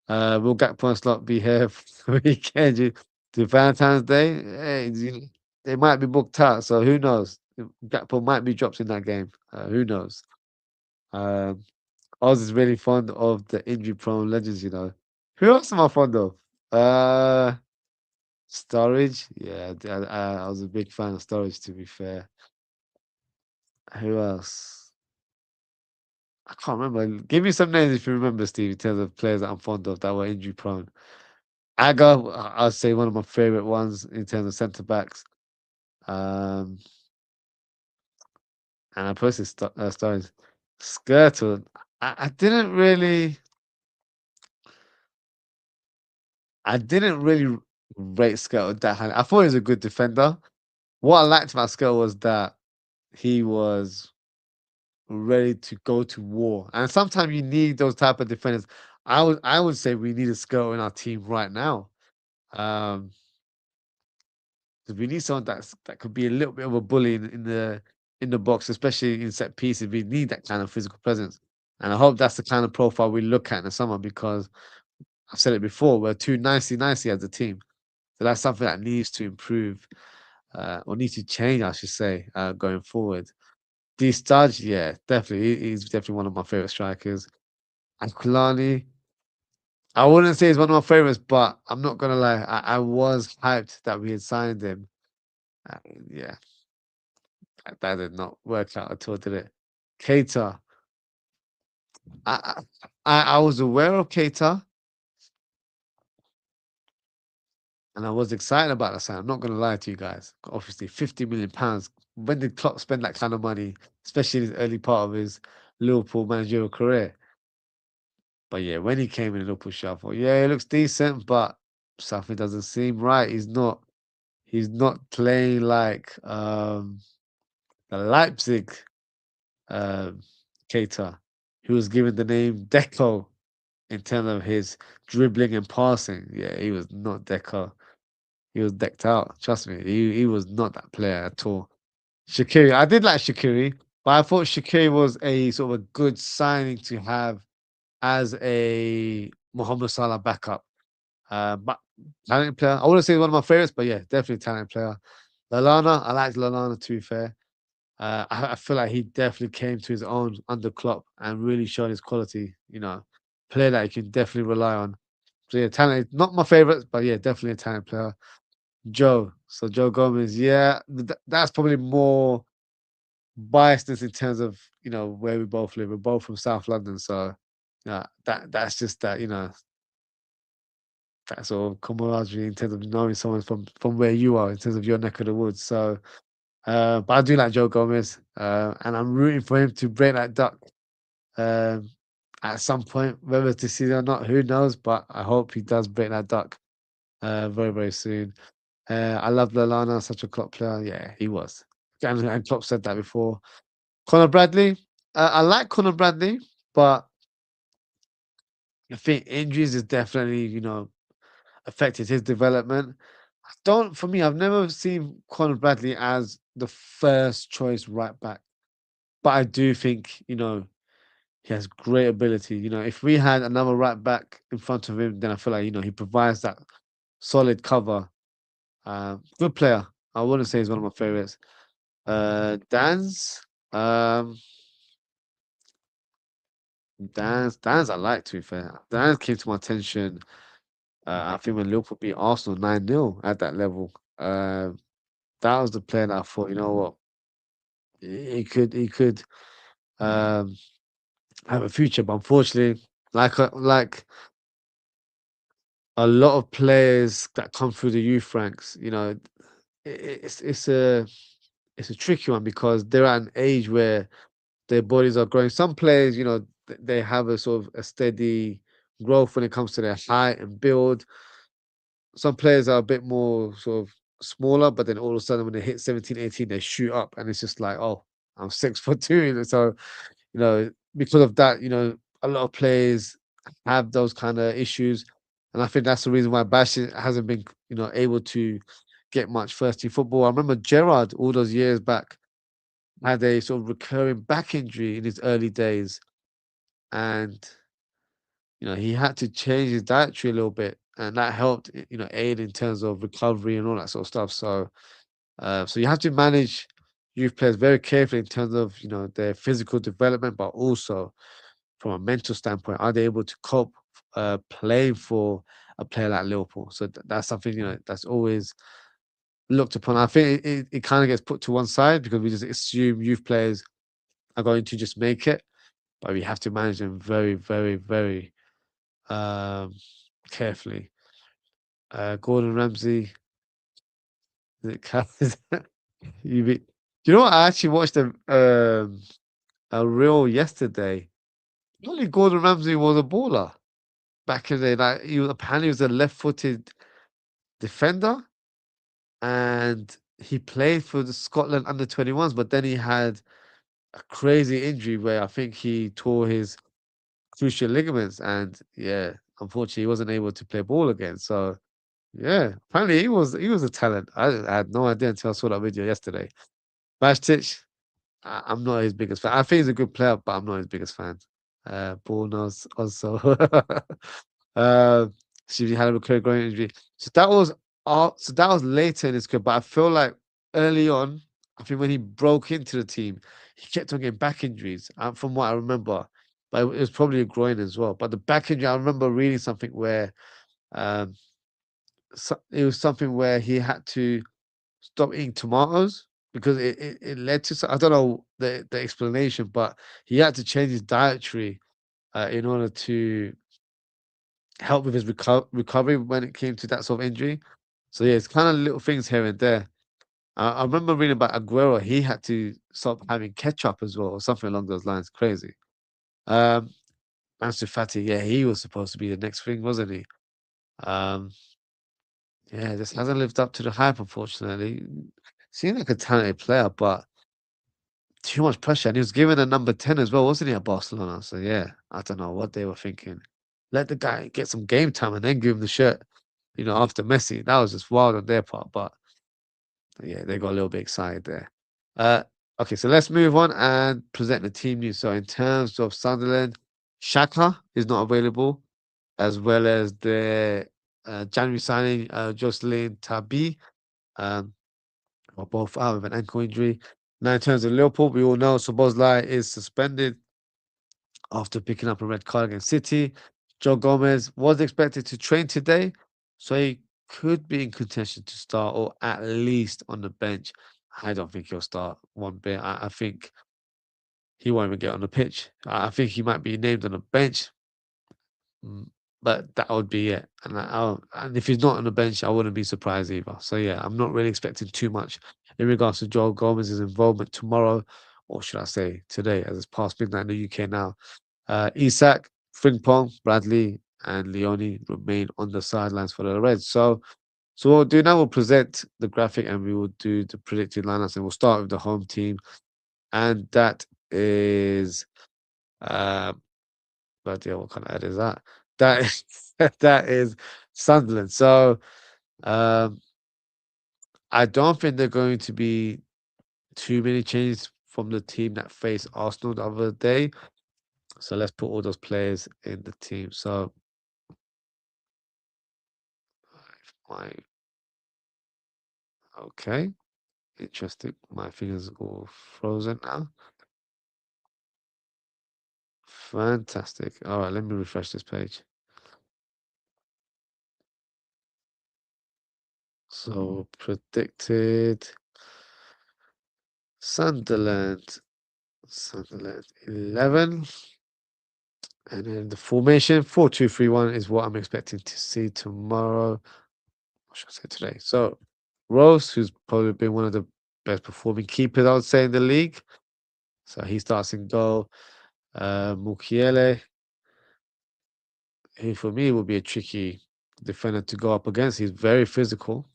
[SPEAKER 1] Will Gakpo and Slot be here for the weekend? Do Valentine's Day? Hey, they might be booked out, so who knows? Gakpo might be dropped in that game. Who knows? Um, Oz is really fond of the injury-prone legends. Who else am I fond of? Uh, Storage. Yeah, I was a big fan of Storage. To be fair, who else? I can't remember. Give me some names if you remember, Steve, in terms of players that I'm fond of that were injury-prone. Aga, I'll say one of my favorite ones in terms of centre backs. Um, and I posted stories. Skirtle. I didn't really, I didn't really rate Skirtle that highly. I thought he was a good defender. What I liked about Skirtle was that he was ready to go to war, and sometimes you need those type of defenders. I would say we need a Skirtle in our team right now. Um, 'Cause we need someone that could be a little bit of a bully in the box, especially in set pieces. We need that kind of physical presence, and I hope that's the kind of profile we look at in the summer. Because I've said it before, we're too nicey as a team, so that's something that needs to improve, or needs to change, I should say, going forward. D Studge, yeah, definitely, he's definitely one of my favorite strikers. And Kulani, I wouldn't say he's one of my favorites, but I'm not gonna lie, I was hyped that we had signed him. Uh, yeah, that did not work out at all, did it? Keita, I I was aware of Keita, and I was excited about the sign. I'm not gonna lie to you guys. Obviously, £50 million. When did Klopp spend that kind of money, especially in his early part of his Liverpool managerial career? But yeah, when he came in Liverpool shop, I thought, yeah, he looks decent, but something doesn't seem right. He's not playing like the Leipzig um Keita, who was given the name Deco in terms of his dribbling and passing. Yeah, he was not Deco. He was decked out. Trust me, he was not that player at all. Shaqiri, I did like Shaqiri, but I thought Shaqiri was a sort of a good signing to have as a Mohamed Salah backup. But talented player. I wouldn't say he's one of my favorites, but yeah, definitely talented player. Lalana, I liked Lalana to be fair. I feel like he definitely came to his own under Klopp and really showed his quality. Player that you can definitely rely on. So yeah, talented. Not my favorite, but yeah, definitely a talented player. Joe. So Joe Gomez, yeah, that's probably more biasness in terms of where we both live. We're both from South London, so that's just that sort of camaraderie in terms of knowing someone from where you are in terms of your neck of the woods. So, but I do like Joe Gomez, and I'm rooting for him to break that duck um, at some point, whether it's this season or not, who knows? But I hope he does break that duck very, very soon. I love Lallana, such a Klopp player. Yeah, he was. And Klopp said that before. Conor Bradley, I like Conor Bradley, but I think injuries is definitely, affected his development. I don't For me, I've never seen Conor Bradley as the first choice right back, but I do think, he has great ability. If we had another right back in front of him, then I feel like, he provides that solid cover. Good player. I wouldn't say he's one of my favorites. Dan's, um, Dan's I like, to be fair. Dan's came to my attention. I think when Liverpool beat Arsenal 9-0 at that level. That was the player that I thought, you know what, he could um, have a future. But unfortunately, like a lot of players that come through the youth ranks, it's a tricky one because they're at an age where their bodies are growing. Some players, they have a sort of a steady growth when it comes to their height and build. Some players are a bit more sort of smaller, but then all of a sudden when they hit 17, 18, they shoot up, and it's just like, oh, I'm 6'2", so because of that, a lot of players have those kind of issues, and I think that's the reason why Bash hasn't been, able to get much first team football. I remember Gerrard all those years back had a sort of recurring back injury in his early days, and he had to change his dietary a little bit, and that helped, aid in terms of recovery and all that sort of stuff. So you have to manage youth players very carefully in terms of their physical development, but also from a mental standpoint, are they able to cope playing for a player like Liverpool? So that's something that's always looked upon. I think it kind of gets put to one side because we just assume youth players are going to just make it, but we have to manage them very, very, very um, carefully. Gordon Ramsay, is it you be, do you know what? I actually watched a reel yesterday. Only Gordon Ramsay was a baller back in the day. Like apparently he was a left-footed defender, and he played for the Scotland under 21s, but then he had a crazy injury where I think he tore his cruciate ligaments, and yeah, unfortunately, he wasn't able to play ball again. So yeah, apparently he was a talent. I had no idea until I saw that video yesterday. Bastic, I'm not his biggest fan. I think he's a good player, but I'm not his biggest fan. Bornos also. uh, she had a recurring groin injury. So that was later in his career, but I feel like early on, I think when he broke into the team, he kept on getting back injuries, from what I remember. But it was probably a groin as well. But the back injury, I remember reading something where um, it was something where he had to stop eating tomatoes because it led to I don't know the explanation, but he had to change his dietary in order to help with his recovery when it came to that sort of injury. So yeah, it's kind of little things here and there. I remember reading about Aguero. He had to stop having ketchup as well, or something along those lines. Crazy. Um, Ansu Fati, yeah, he was supposed to be the next thing, wasn't he? Um, yeah, just hasn't lived up to the hype, unfortunately. Seemed like a talented player, but too much pressure, and he was given a number 10 as well, wasn't he, at Barcelona? So yeah, I don't know what they were thinking. Let the guy get some game time and then give him the shirt, after Messi. That was just wild on their part, but yeah, they got a little bit excited there. Uh, okay, so let's move on and present the team news. So in terms of Sunderland, Shaka is not available, as well as the January signing, Jocelyn Tabi. Um, are both out with an ankle injury. Now, in terms of Liverpool, we all know Szoboszlai is suspended after picking up a red card against City. Joe Gomez was expected to train today, so he could be in contention to start or at least on the bench. I don't think he'll start one bit. I think he won't even get on the pitch. I think he might be named on the bench, mm, but that would be it. And if he's not on the bench, I wouldn't be surprised either. So yeah, I'm not really expecting too much in regards to Joel Gomez's involvement tomorrow, or should I say today, as it's past midnight in the UK now. Isak, Frimpong, Bradley, and Leone remain on the sidelines for the Reds. So what we'll do now, we'll present the graphic and we will do the predicted lineups, and we'll start with the home team, and that is bloody hell, what kind of ad is that? That is that is Sunderland. So um, I don't think they're going to be too many changes from the team that faced Arsenal the other day. So let's put all those players in the team. So my okay, interesting. My fingers all frozen now. Fantastic. All right, let me refresh this page. So predicted Sunderland, Sunderland 11. And then the formation 4-2-3-1 is what I'm expecting to see tomorrow. What should I say today? So Rose, who's probably been one of the best performing keepers, I would say, in the league. So he starts in goal. Mukiele, who for me will be a tricky defender to go up against. He's very physical,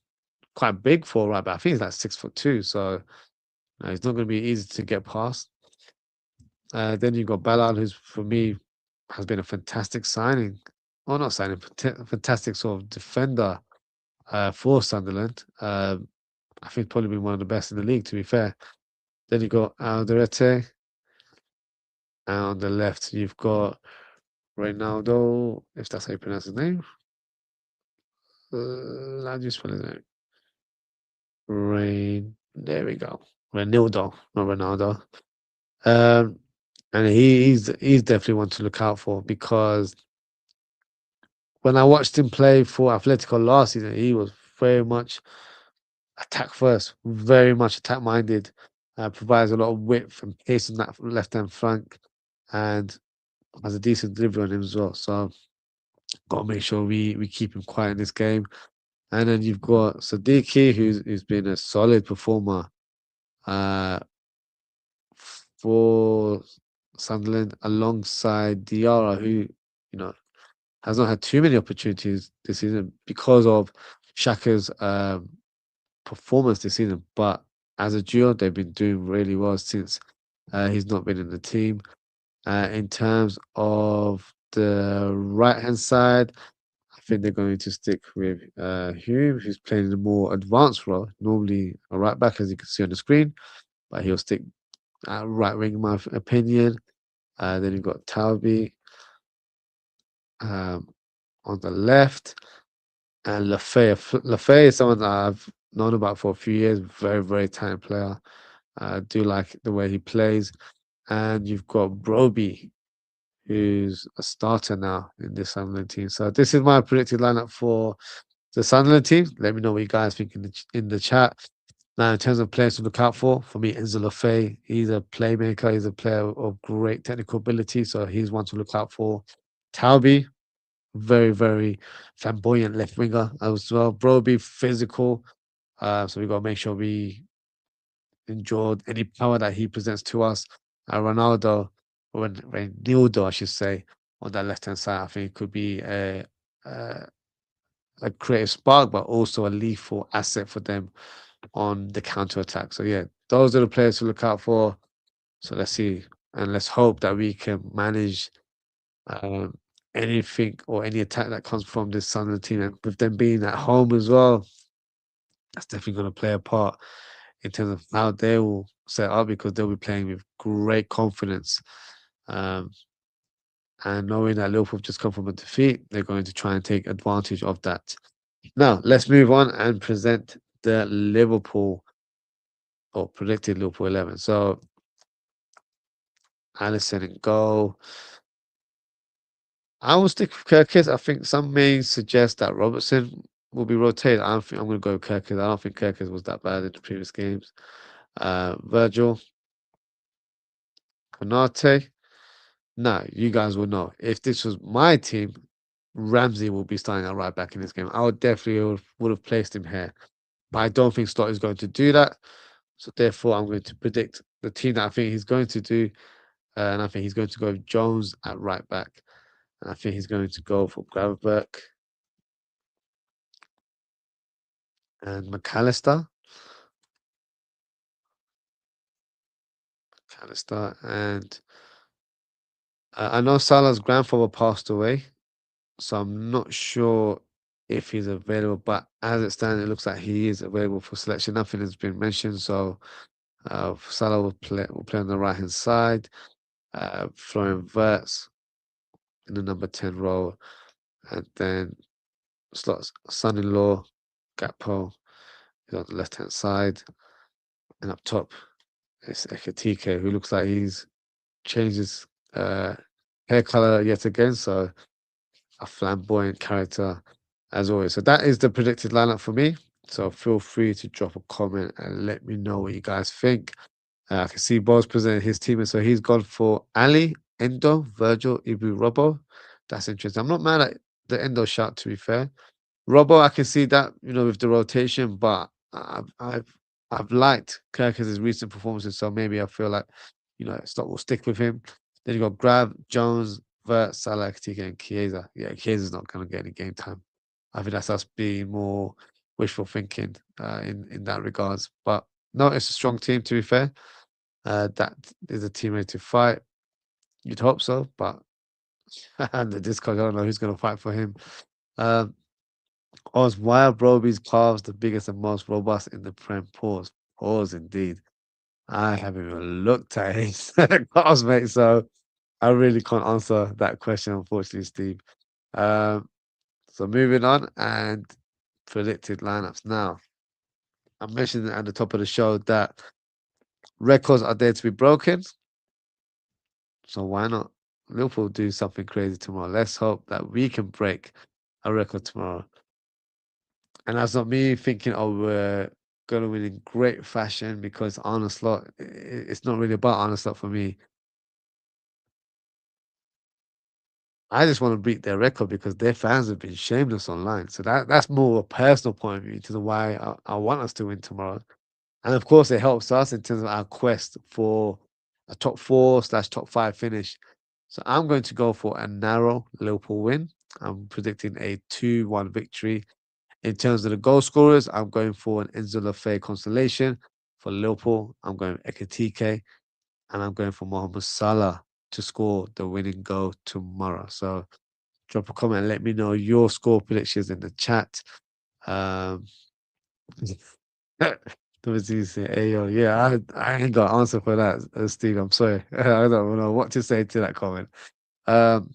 [SPEAKER 1] quite big for right, but I think he's like 6'2". So he's not going to be easy to get past. Then you've got Ballard, who's for me has been a fantastic signing. Or not signing, fantastic sort of defender for Sunderland. I think probably been one of the best in the league, to be fair. Then you've got Alderete, and on the left you've got Ronaldo, if that's how you pronounce his name. How do you spell his name? There we go. Ronaldo, not Ronaldo. Um, and he's definitely one to look out for because when I watched him play for Atletico last season, he was very much attack first, very much attack minded. Provides a lot of width and pace on that left hand flank, and has a decent delivery on him as well. So got to make sure we keep him quiet in this game. And then you've got Sadiki, who's been a solid performer uh, for Sunderland, alongside Diarra, who has not had too many opportunities this season because of Shaka's performance this season. But as a duo, they've been doing really well since he's not been in the team. In terms of the right hand side, I think they're going to stick with Hume, who's playing a more advanced role, normally a right back, as you can see on the screen, but he'll stick at right wing, in my opinion. Then you've got Talby um, on the left, and Lafay. Lafay is someone that I've known about for a few years. Very, very talented player. I do like the way he plays. And you've got Broby, who's a starter now in this Sunderland team. So this is my predicted lineup for the Sunderland team. Let me know what you guys think in the chat. Now, in terms of players to look out for me, Enzo Lafay, he's a playmaker. He's a player of great technical ability, so he's one to look out for. Taubi, very, very flamboyant left winger as well. Broby, physical. So we got to make sure we enjoy any power that he presents to us. Ronaldo, or Renildo, I should say, on that left hand side, I think could be a, a creative spark, but also a lethal asset for them on the counter attack. So yeah, those are the players to look out for. So let's see, and let's hope that we can manage um, anything or any attack that comes from this Sunderland team, and with them being at home as well, that's definitely going to play a part in terms of how they will set up because they'll be playing with great confidence. Um, and knowing that Liverpool have just come from a defeat, they're going to try and take advantage of that. Now, let's move on and present the Liverpool or predicted Liverpool 11. So, Alisson in goal. I will stick with Kirkis. I think some may suggest that Robertson will be rotated. I don't think I'm going to go with Kirkis. I don't think Kirkis was that bad in the previous games. Virgil, Konate. No, you guys will know. If this was my team, Ramsey will be starting at right back in this game. I would definitely would have placed him here. But I don't think Slot is going to do that. So therefore, I'm going to predict the team that I think he's going to do. And I think he's going to go with Jones at right back. And I think he's going to go for Gravenberch and McAllister. And I know Salah's grandfather passed away. So I'm not sure if he's available. But as it stands, it looks like he is available for selection. Nothing has been mentioned. So Salah will play on the right hand side. Florian Wirtz in the number 10 role, and then Slot's son-in-law Gakpo is on the left hand side, and up top is Ekatike, who looks like he's changed his hair color yet again. So a flamboyant character as always. So that is the predicted lineup for me. So feel free to drop a comment and let me know what you guys think. I can see Bo's presenting his team, and so he's gone for Ali, Endo, Virgil, Ibu, Robbo. That's interesting. I'm not mad at the Endo shot, to be fair. Robbo, I can see that, with the rotation, but I've liked Kirk's recent performances, so maybe I feel like, Stock will stick with him. Then you got Grab, Jones, Vert, Salah, Katika, and Chiesa. Yeah, Chiesa's not going to get any game time. I think that's us being more wishful thinking in that regards. But no, it's a strong team, to be fair. That is a team ready to fight. You'd hope so, but and the discard, I don't know who's going to fight for him. Um, Oz, why are Broby's calves the biggest and most robust in the Prem? Pause. Pause indeed. I haven't even looked at his calves, mate, so I really can't answer that question, unfortunately, Steve. Um, so moving on and predicted lineups. Now, I mentioned at the top of the show that records are there to be broken, so why not? Liverpool do something crazy tomorrow. Let's hope that we can break a record tomorrow. And that's not me thinking, oh, we're going to win in great fashion because Arne Slot, it's not really about Arne Slot for me. I just want to beat their record because their fans have been shameless online. So that's more a personal point of view to the why I want us to win tomorrow. And of course, it helps us in terms of our quest for a top four slash top five finish. So I'm going to go for a narrow Liverpool win. I'm predicting a 2-1 victory. In terms of the goal scorers, I'm going for an Enzo Lafay constellation. For Liverpool, I'm going Ekitike, and I'm going for Mohamed Salah to score the winning goal tomorrow. So drop a comment and let me know your score predictions in the chat. Um, Obviously, say, hey, yo, yeah, I ain't got an answer for that, Steve. I'm sorry. I don't know what to say to that comment. Um,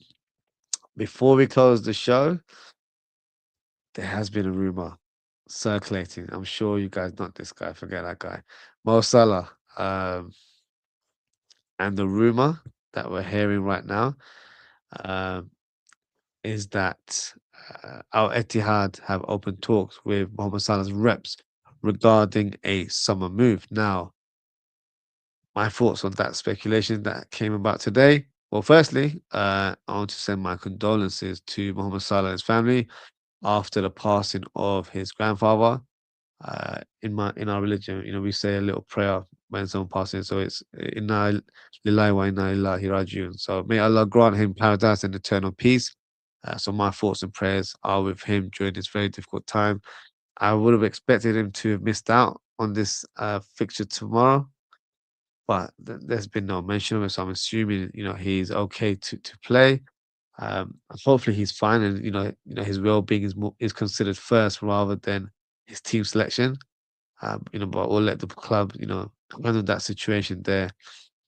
[SPEAKER 1] before we close the show, there has been a rumor circulating. I'm sure you guys, not this guy, forget that guy, Mo Salah. And the rumor that we're hearing right now um, is that Al Etihad have opened talks with Mohamed Salah's reps regarding a summer move. Now, my thoughts on that speculation that came about today. Well, firstly, I want to send my condolences to Mohamed Salah and his family after the passing of his grandfather. In our religion, we say a little prayer when someone passes. So it's Inna lillahi wa inna ilahi rajiun. So may Allah grant him paradise and eternal peace. So my thoughts and prayers are with him during this very difficult time. I would have expected him to have missed out on this fixture tomorrow, but there's been no mention of it. So I'm assuming he's okay to play. Hopefully he's fine, and his well-being is considered first rather than his team selection. But we'll let the club, handle that situation there.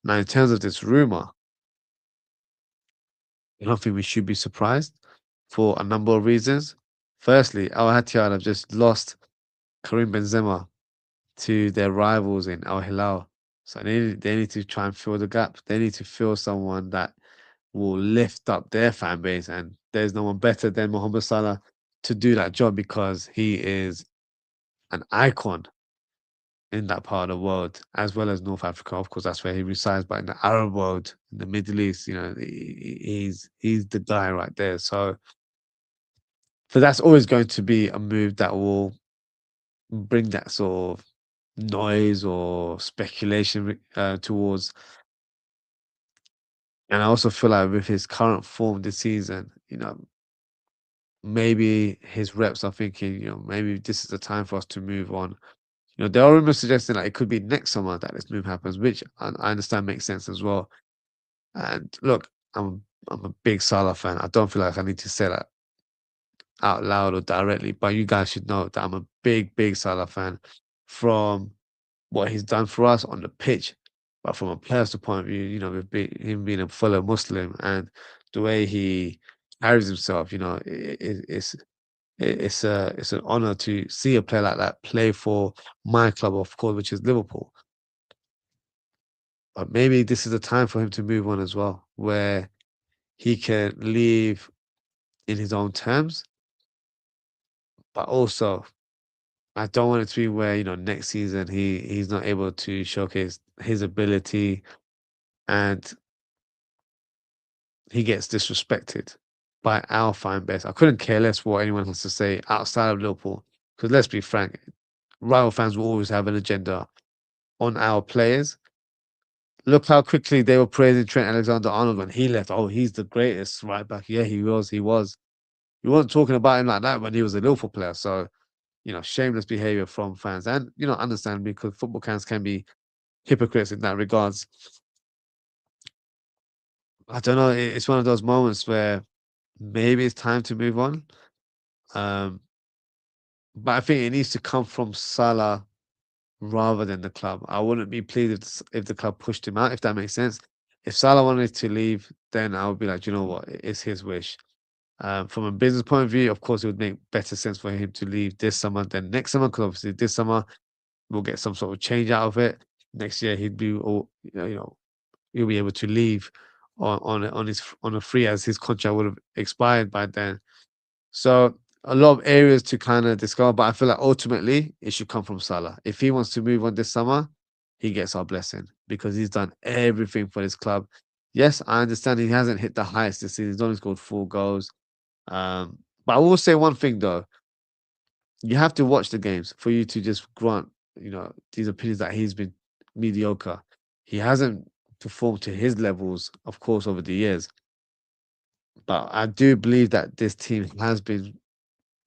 [SPEAKER 1] Now, in terms of this rumor, I don't think we should be surprised for a number of reasons. Firstly, Al Ittihad have just lost Karim Benzema to their rivals in Al Hilal. So they need to try and fill the gap. They need to fill someone that will lift up their fan base. And there's no one better than Mohamed Salah to do that job because he is an icon in that part of the world, as well as North Africa. Of course, that's where he resides. But in the Arab world, in the Middle East, he's the guy right there. So that's always going to be a move that will bring that sort of noise or speculation towards. And I also feel like with his current form this season, maybe his reps are thinking, maybe this is the time for us to move on. There are rumors suggesting that it could be next summer that this move happens, which I understand makes sense as well. And look, I'm a big Salah fan. I don't feel like I need to say that out loud or directly, but you guys should know that I'm a big Salah fan from what he's done for us on the pitch. But from a personal point of view, with him being a fellow Muslim and the way he carries himself, it's an honor to see a player like that play for my club, of course, which is Liverpool. But maybe this is the time for him to move on as well, where he can leave in his own terms, but also I don't want it to be where, next season he's not able to showcase his ability and he gets disrespected by our fan base. I couldn't care less what anyone has to say outside of Liverpool. Because let's be frank, rival fans will always have an agenda on our players. Look how quickly they were praising Trent Alexander-Arnold when he left. Oh, he's the greatest right back. Yeah, he was. He was. You weren't talking about him like that when he was a Liverpool player. So, shameless behavior from fans. And, understand because football fans can be hypocrites in that regards. I don't know. It's one of those moments where maybe it's time to move on. Um, but I think it needs to come from Salah rather than the club. I wouldn't be pleased if the club pushed him out, if that makes sense. If Salah wanted to leave, then I would be like, you know what, it's his wish. From a business point of view, of course, it would make better sense for him to leave this summer than next summer, because obviously this summer we'll get some sort of change out of it. Next year he'd be all, he'll be able to leave on a free, as his contract would have expired by then. So a lot of areas to kind of discover, but I feel like ultimately it should come from Salah. If he wants to move on this summer, he gets our blessing because he's done everything for his club. Yes, I understand he hasn't hit the highest this season. He's only scored 4 goals. But I will say one thing though: you have to watch the games for you to just grant, these opinions that he's been mediocre. He hasn't performed to his levels, of course, over the years. But I do believe that this team has been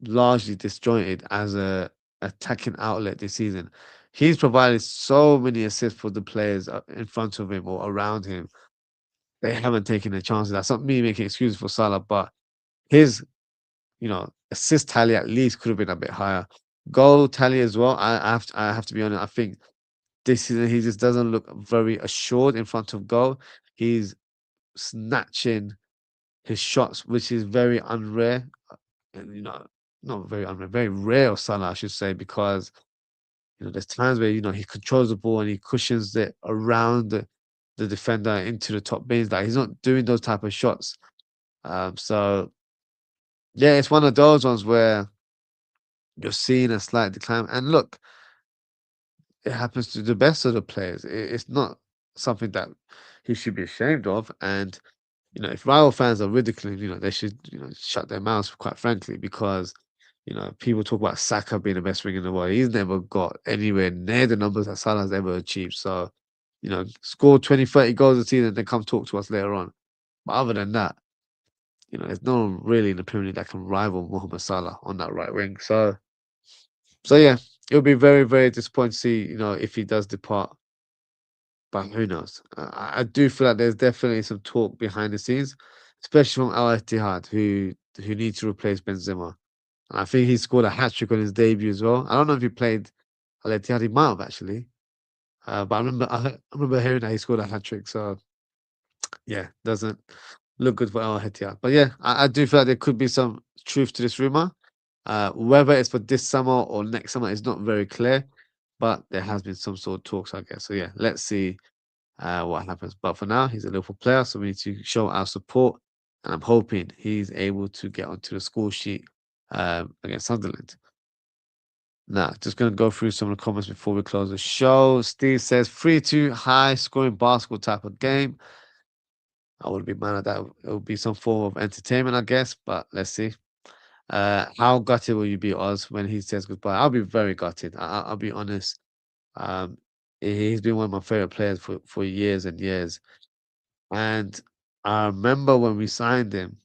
[SPEAKER 1] largely disjointed as a attacking outlet this season. He's provided so many assists for the players in front of him or around him. They haven't taken a chance. That's not me making excuses for Salah, but his, assist tally at least could have been a bit higher. Goal tally as well. I have to be honest. I think this season he just doesn't look very assured in front of goal. He's snatching his shots, which is very unrare. And, not very unrare, very rare of Salah, I should say, because there's times where he controls the ball and he cushions it around the defender into the top bins. Like he's not doing those type of shots. So yeah, it's one of those ones where you're seeing a slight decline. And look, it happens to the best of the players. It's not something that he should be ashamed of. And if rival fans are ridiculing, they should, shut their mouths, quite frankly, because, people talk about Saka being the best winger in the world. He's never got anywhere near the numbers that Salah's ever achieved. So, score 20, 30 goals a season, then come talk to us later on. But other than that, there's no one really in the Premier League that can rival Mohamed Salah on that right wing. So yeah, it'll be very, very disappointing to see, if he does depart. But who knows? I do feel like there's definitely some talk behind the scenes, especially from Al Ittihad, who need to replace Benzema. And I think he scored a hat trick on his debut as well. I don't know if he played Al Ittihad. He might have actually, but I remember hearing that he scored a hat trick. So yeah, doesn't look good for Al Ittihad. But yeah, I do feel like there could be some truth to this rumor. Whether it's for this summer or next summer is not very clear, but there has been some sort of talks, I guess. So yeah, let's see what happens. But for now, he's a Liverpool player, so we need to show our support. And I'm hoping he's able to get onto the score sheet against Sunderland. Now, just going to go through some of the comments before we close the show. Steve says 3-2, high scoring basketball type of game. I wouldn't be mad at that. It would be some form of entertainment, I guess, but let's see. How gutted will you be, Oz, when he says goodbye? I'll be very gutted. I'll be honest. Um, he's been one of my favorite players for years and years. And I remember when we signed him,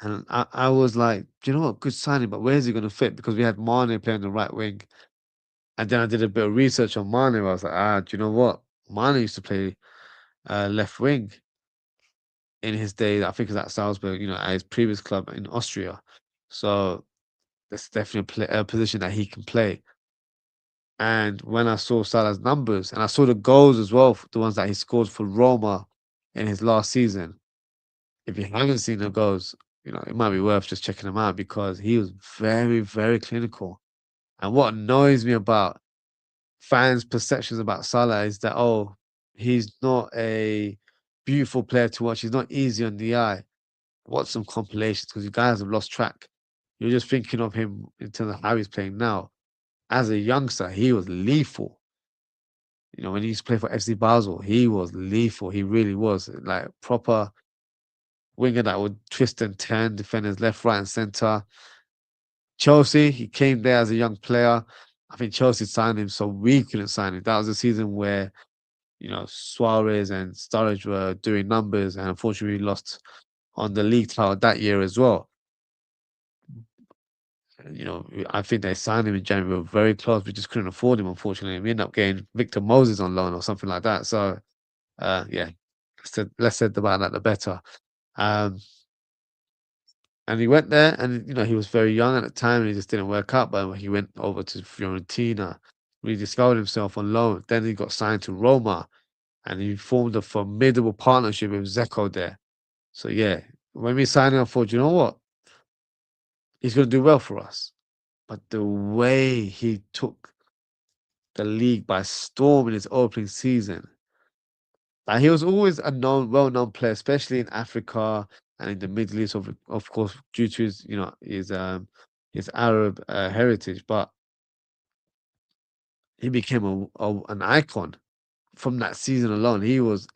[SPEAKER 1] and I was like, do you know what? Good signing, but where's he going to fit? Because we had Mane playing the right wing. And then I did a bit of research on Mane. Where I was like, do you know what? Mane used to play left wing in his day. I think it was at Salzburg, at his previous club in Austria. So that's definitely a position that he can play. And when I saw Salah's numbers and I saw the goals as well, the ones that he scored for Roma in his last season, if you haven't seen the goals, it might be worth just checking them out because he was very, very clinical. And what annoys me about fans' perceptions about Salah is that, oh, he's not a beautiful player to watch. He's not easy on the eye. Watch some compilations because you guys have lost track. You're just thinking of him in terms of how he's playing now. As a youngster, he was lethal. When he used to play for FC Basel, he was lethal. He really was like proper winger that would twist and turn defenders left, right, and center. Chelsea, he came there as a young player. I think Chelsea signed him, so we couldn't sign him. That was a season where, Suarez and Sturridge were doing numbers, and unfortunately, we lost on the league title that year as well. I think they signed him in January. We were very close. We just couldn't afford him, unfortunately. We ended up getting Victor Moses on loan or something like that. So, yeah. said less said about that, the better. Um, and he went there, and he was very young at the time, and he just didn't work out. But he went over to Fiorentina, rediscovered himself on loan. Then he got signed to Roma, and he formed a formidable partnership with Zeko there. So yeah, when we signed him, I thought, you know what, he's going to do well for us. But the way he took the league by storm in his opening season, like he was always a well-known player, especially in Africa and in the Middle East, of course, due to his, his Arab heritage. But he became an icon from that season alone.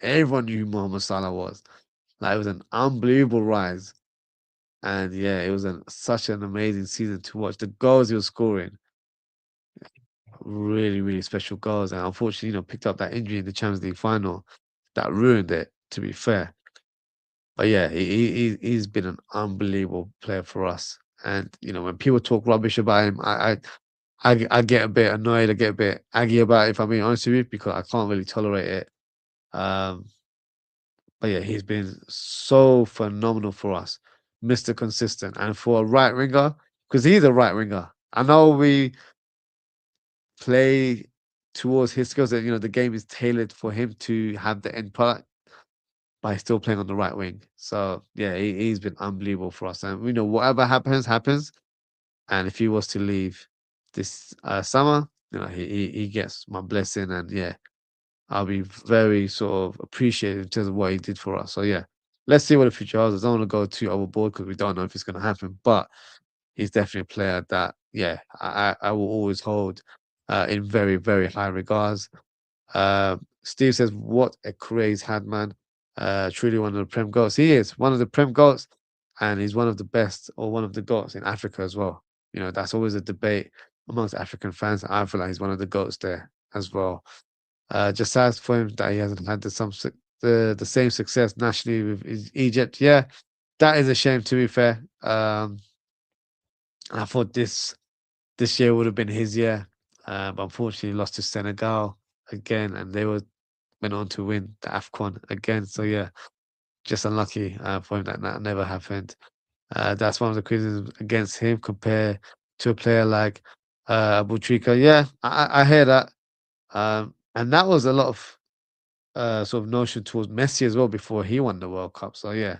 [SPEAKER 1] Everyone knew who Mohamed Salah was. Like it was an unbelievable rise. And yeah, it was such an amazing season to watch. The goals he was scoring, really, really special goals. And unfortunately, picked up that injury in the Champions League final that ruined it, to be fair. But yeah, he's been an unbelievable player for us. And when people talk rubbish about him, I get a bit annoyed, I get a bit aggy about it, if I'm being honest with you, because I can't really tolerate it. Um, but yeah, he's been so phenomenal for us, Mr. Consistent. And for a right winger, because he's a right winger. I know we play towards his skills, and the game is tailored for him to have the end product, but he's still playing on the right wing. So yeah, he's been unbelievable for us. And whatever happens, happens. And if he was to leave this summer, he gets my blessing. And yeah, I'll be very sort of appreciative in terms of what he did for us. So yeah, let's see what the future holds. I don't want to go too overboard because we don't know if it's going to happen. But he's definitely a player that, yeah, I will always hold in very, very high regards. Steve says, "What a craze had, man! Truly one of the Prem goats. He is one of the Prem goats, and he's one of the best, or one of the goats in Africa as well. That's always a debate amongst African fans. I feel like he's one of the goats there as well. Just sad for him that he hasn't had the same success nationally with Egypt. Yeah, that is a shame. To be fair, I thought this year would have been his year, but unfortunately lost to Senegal again, and they went on to win the AFCON again. So yeah, just unlucky for him that never happened. That's one of the criticisms against him compared to a player like Abutrika. Yeah, I hear that. And that was a lot of sort of notion towards Messi as well before he won the World Cup. So yeah,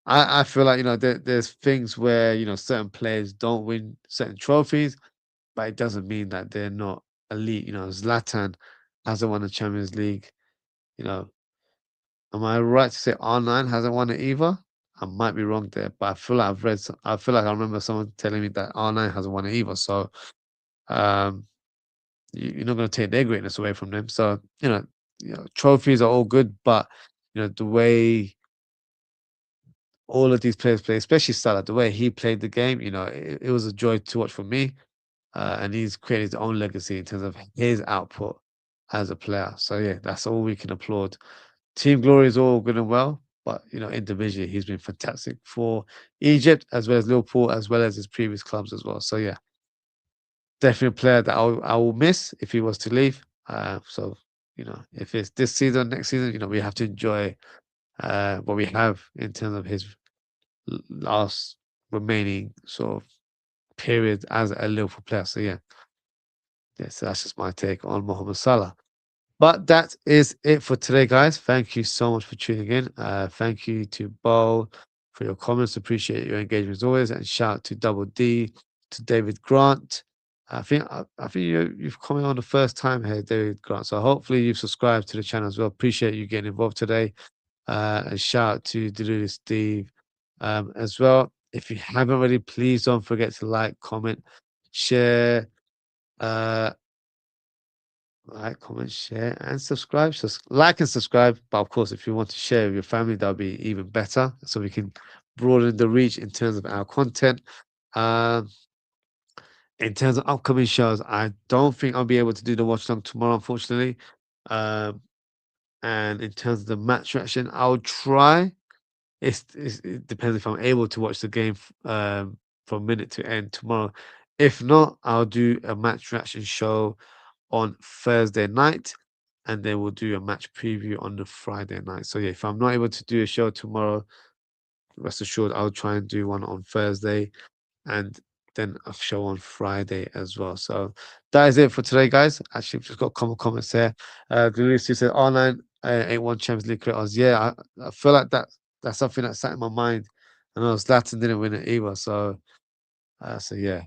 [SPEAKER 1] I feel like there's things where certain players don't win certain trophies, but it doesn't mean that they're not elite. Zlatan hasn't won the Champions League. You know, am I right to say R9 hasn't won it either? I might be wrong there, but I feel like I feel like I remember someone telling me that R9 hasn't won it either. So um, you're not going to take their greatness away from them. So trophies are all good, but the way all of these players play, especially Salah, the way he played the game, it was a joy to watch for me. And he's created his own legacy in terms of his output as a player. So yeah, that's all we can applaud. Team glory is all good and well, but individually he's been fantastic for Egypt as well as Liverpool as well as his previous clubs as well. So yeah, definitely a player that I will miss if he was to leave. So if it's this season, next season, we have to enjoy what we have in terms of his last remaining sort of period as a Liverpool player. So yeah, so that's just my take on Mohamed Salah. But that is it for today, guys. Thank you so much for tuning in. Thank you to Bo for your comments. Appreciate your engagement as always. And shout out to Double D, to David Grant. I think you've come on the first time here, David Grant. So hopefully you've subscribed to the channel as well. Appreciate you getting involved today. And shout out to Delulu Steve as well. If you haven't already, please don't forget to like, comment, share. Uh, like, comment, share, and subscribe. So like and subscribe. But of course, if you want to share with your family, that'll be even better. So we can broaden the reach in terms of our content. Um, in terms of upcoming shows, I don't think I'll be able to do the watch long tomorrow, unfortunately. Um, and in terms of the match reaction, I'll try. It depends if I'm able to watch the game from minute to end tomorrow. If not, I'll do a match reaction show on Thursday night. and then we'll do a match preview on the Friday night. So yeah, if I'm not able to do a show tomorrow, rest assured I'll try and do one on Thursday and then a show on Friday as well. So that is it for today, guys. Actually, we've just got a couple comments here. Lucy said R9 ain't won Champions League creators. Yeah, I feel like that's something that sat in my mind. And I know Zlatan didn't win it either. So yeah,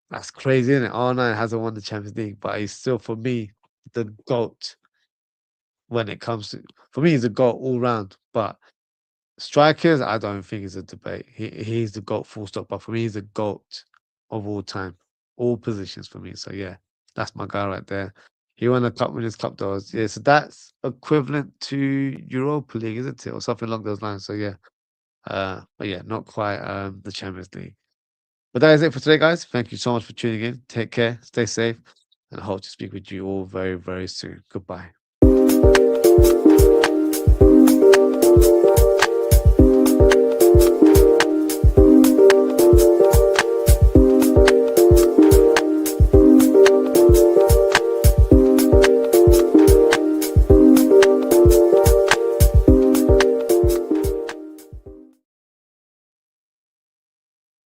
[SPEAKER 1] that's crazy, isn't it? R9 hasn't won the Champions League, but he's still for me the GOAT when it comes to for me he's a GOAT all round. But strikers, I don't think is a debate. He's the GOAT full stop. But for me, he's the GOAT of all time. All positions for me. So yeah, that's my guy right there. He won the Cup Winners' Cup though. Yeah, so that's equivalent to Europa League, isn't it? Or something along those lines. So yeah. But yeah, not quite the Champions League. But that is it for today, guys. Thank you so much for tuning in. Take care, stay safe, and I hope to speak with you all very, very soon. Goodbye.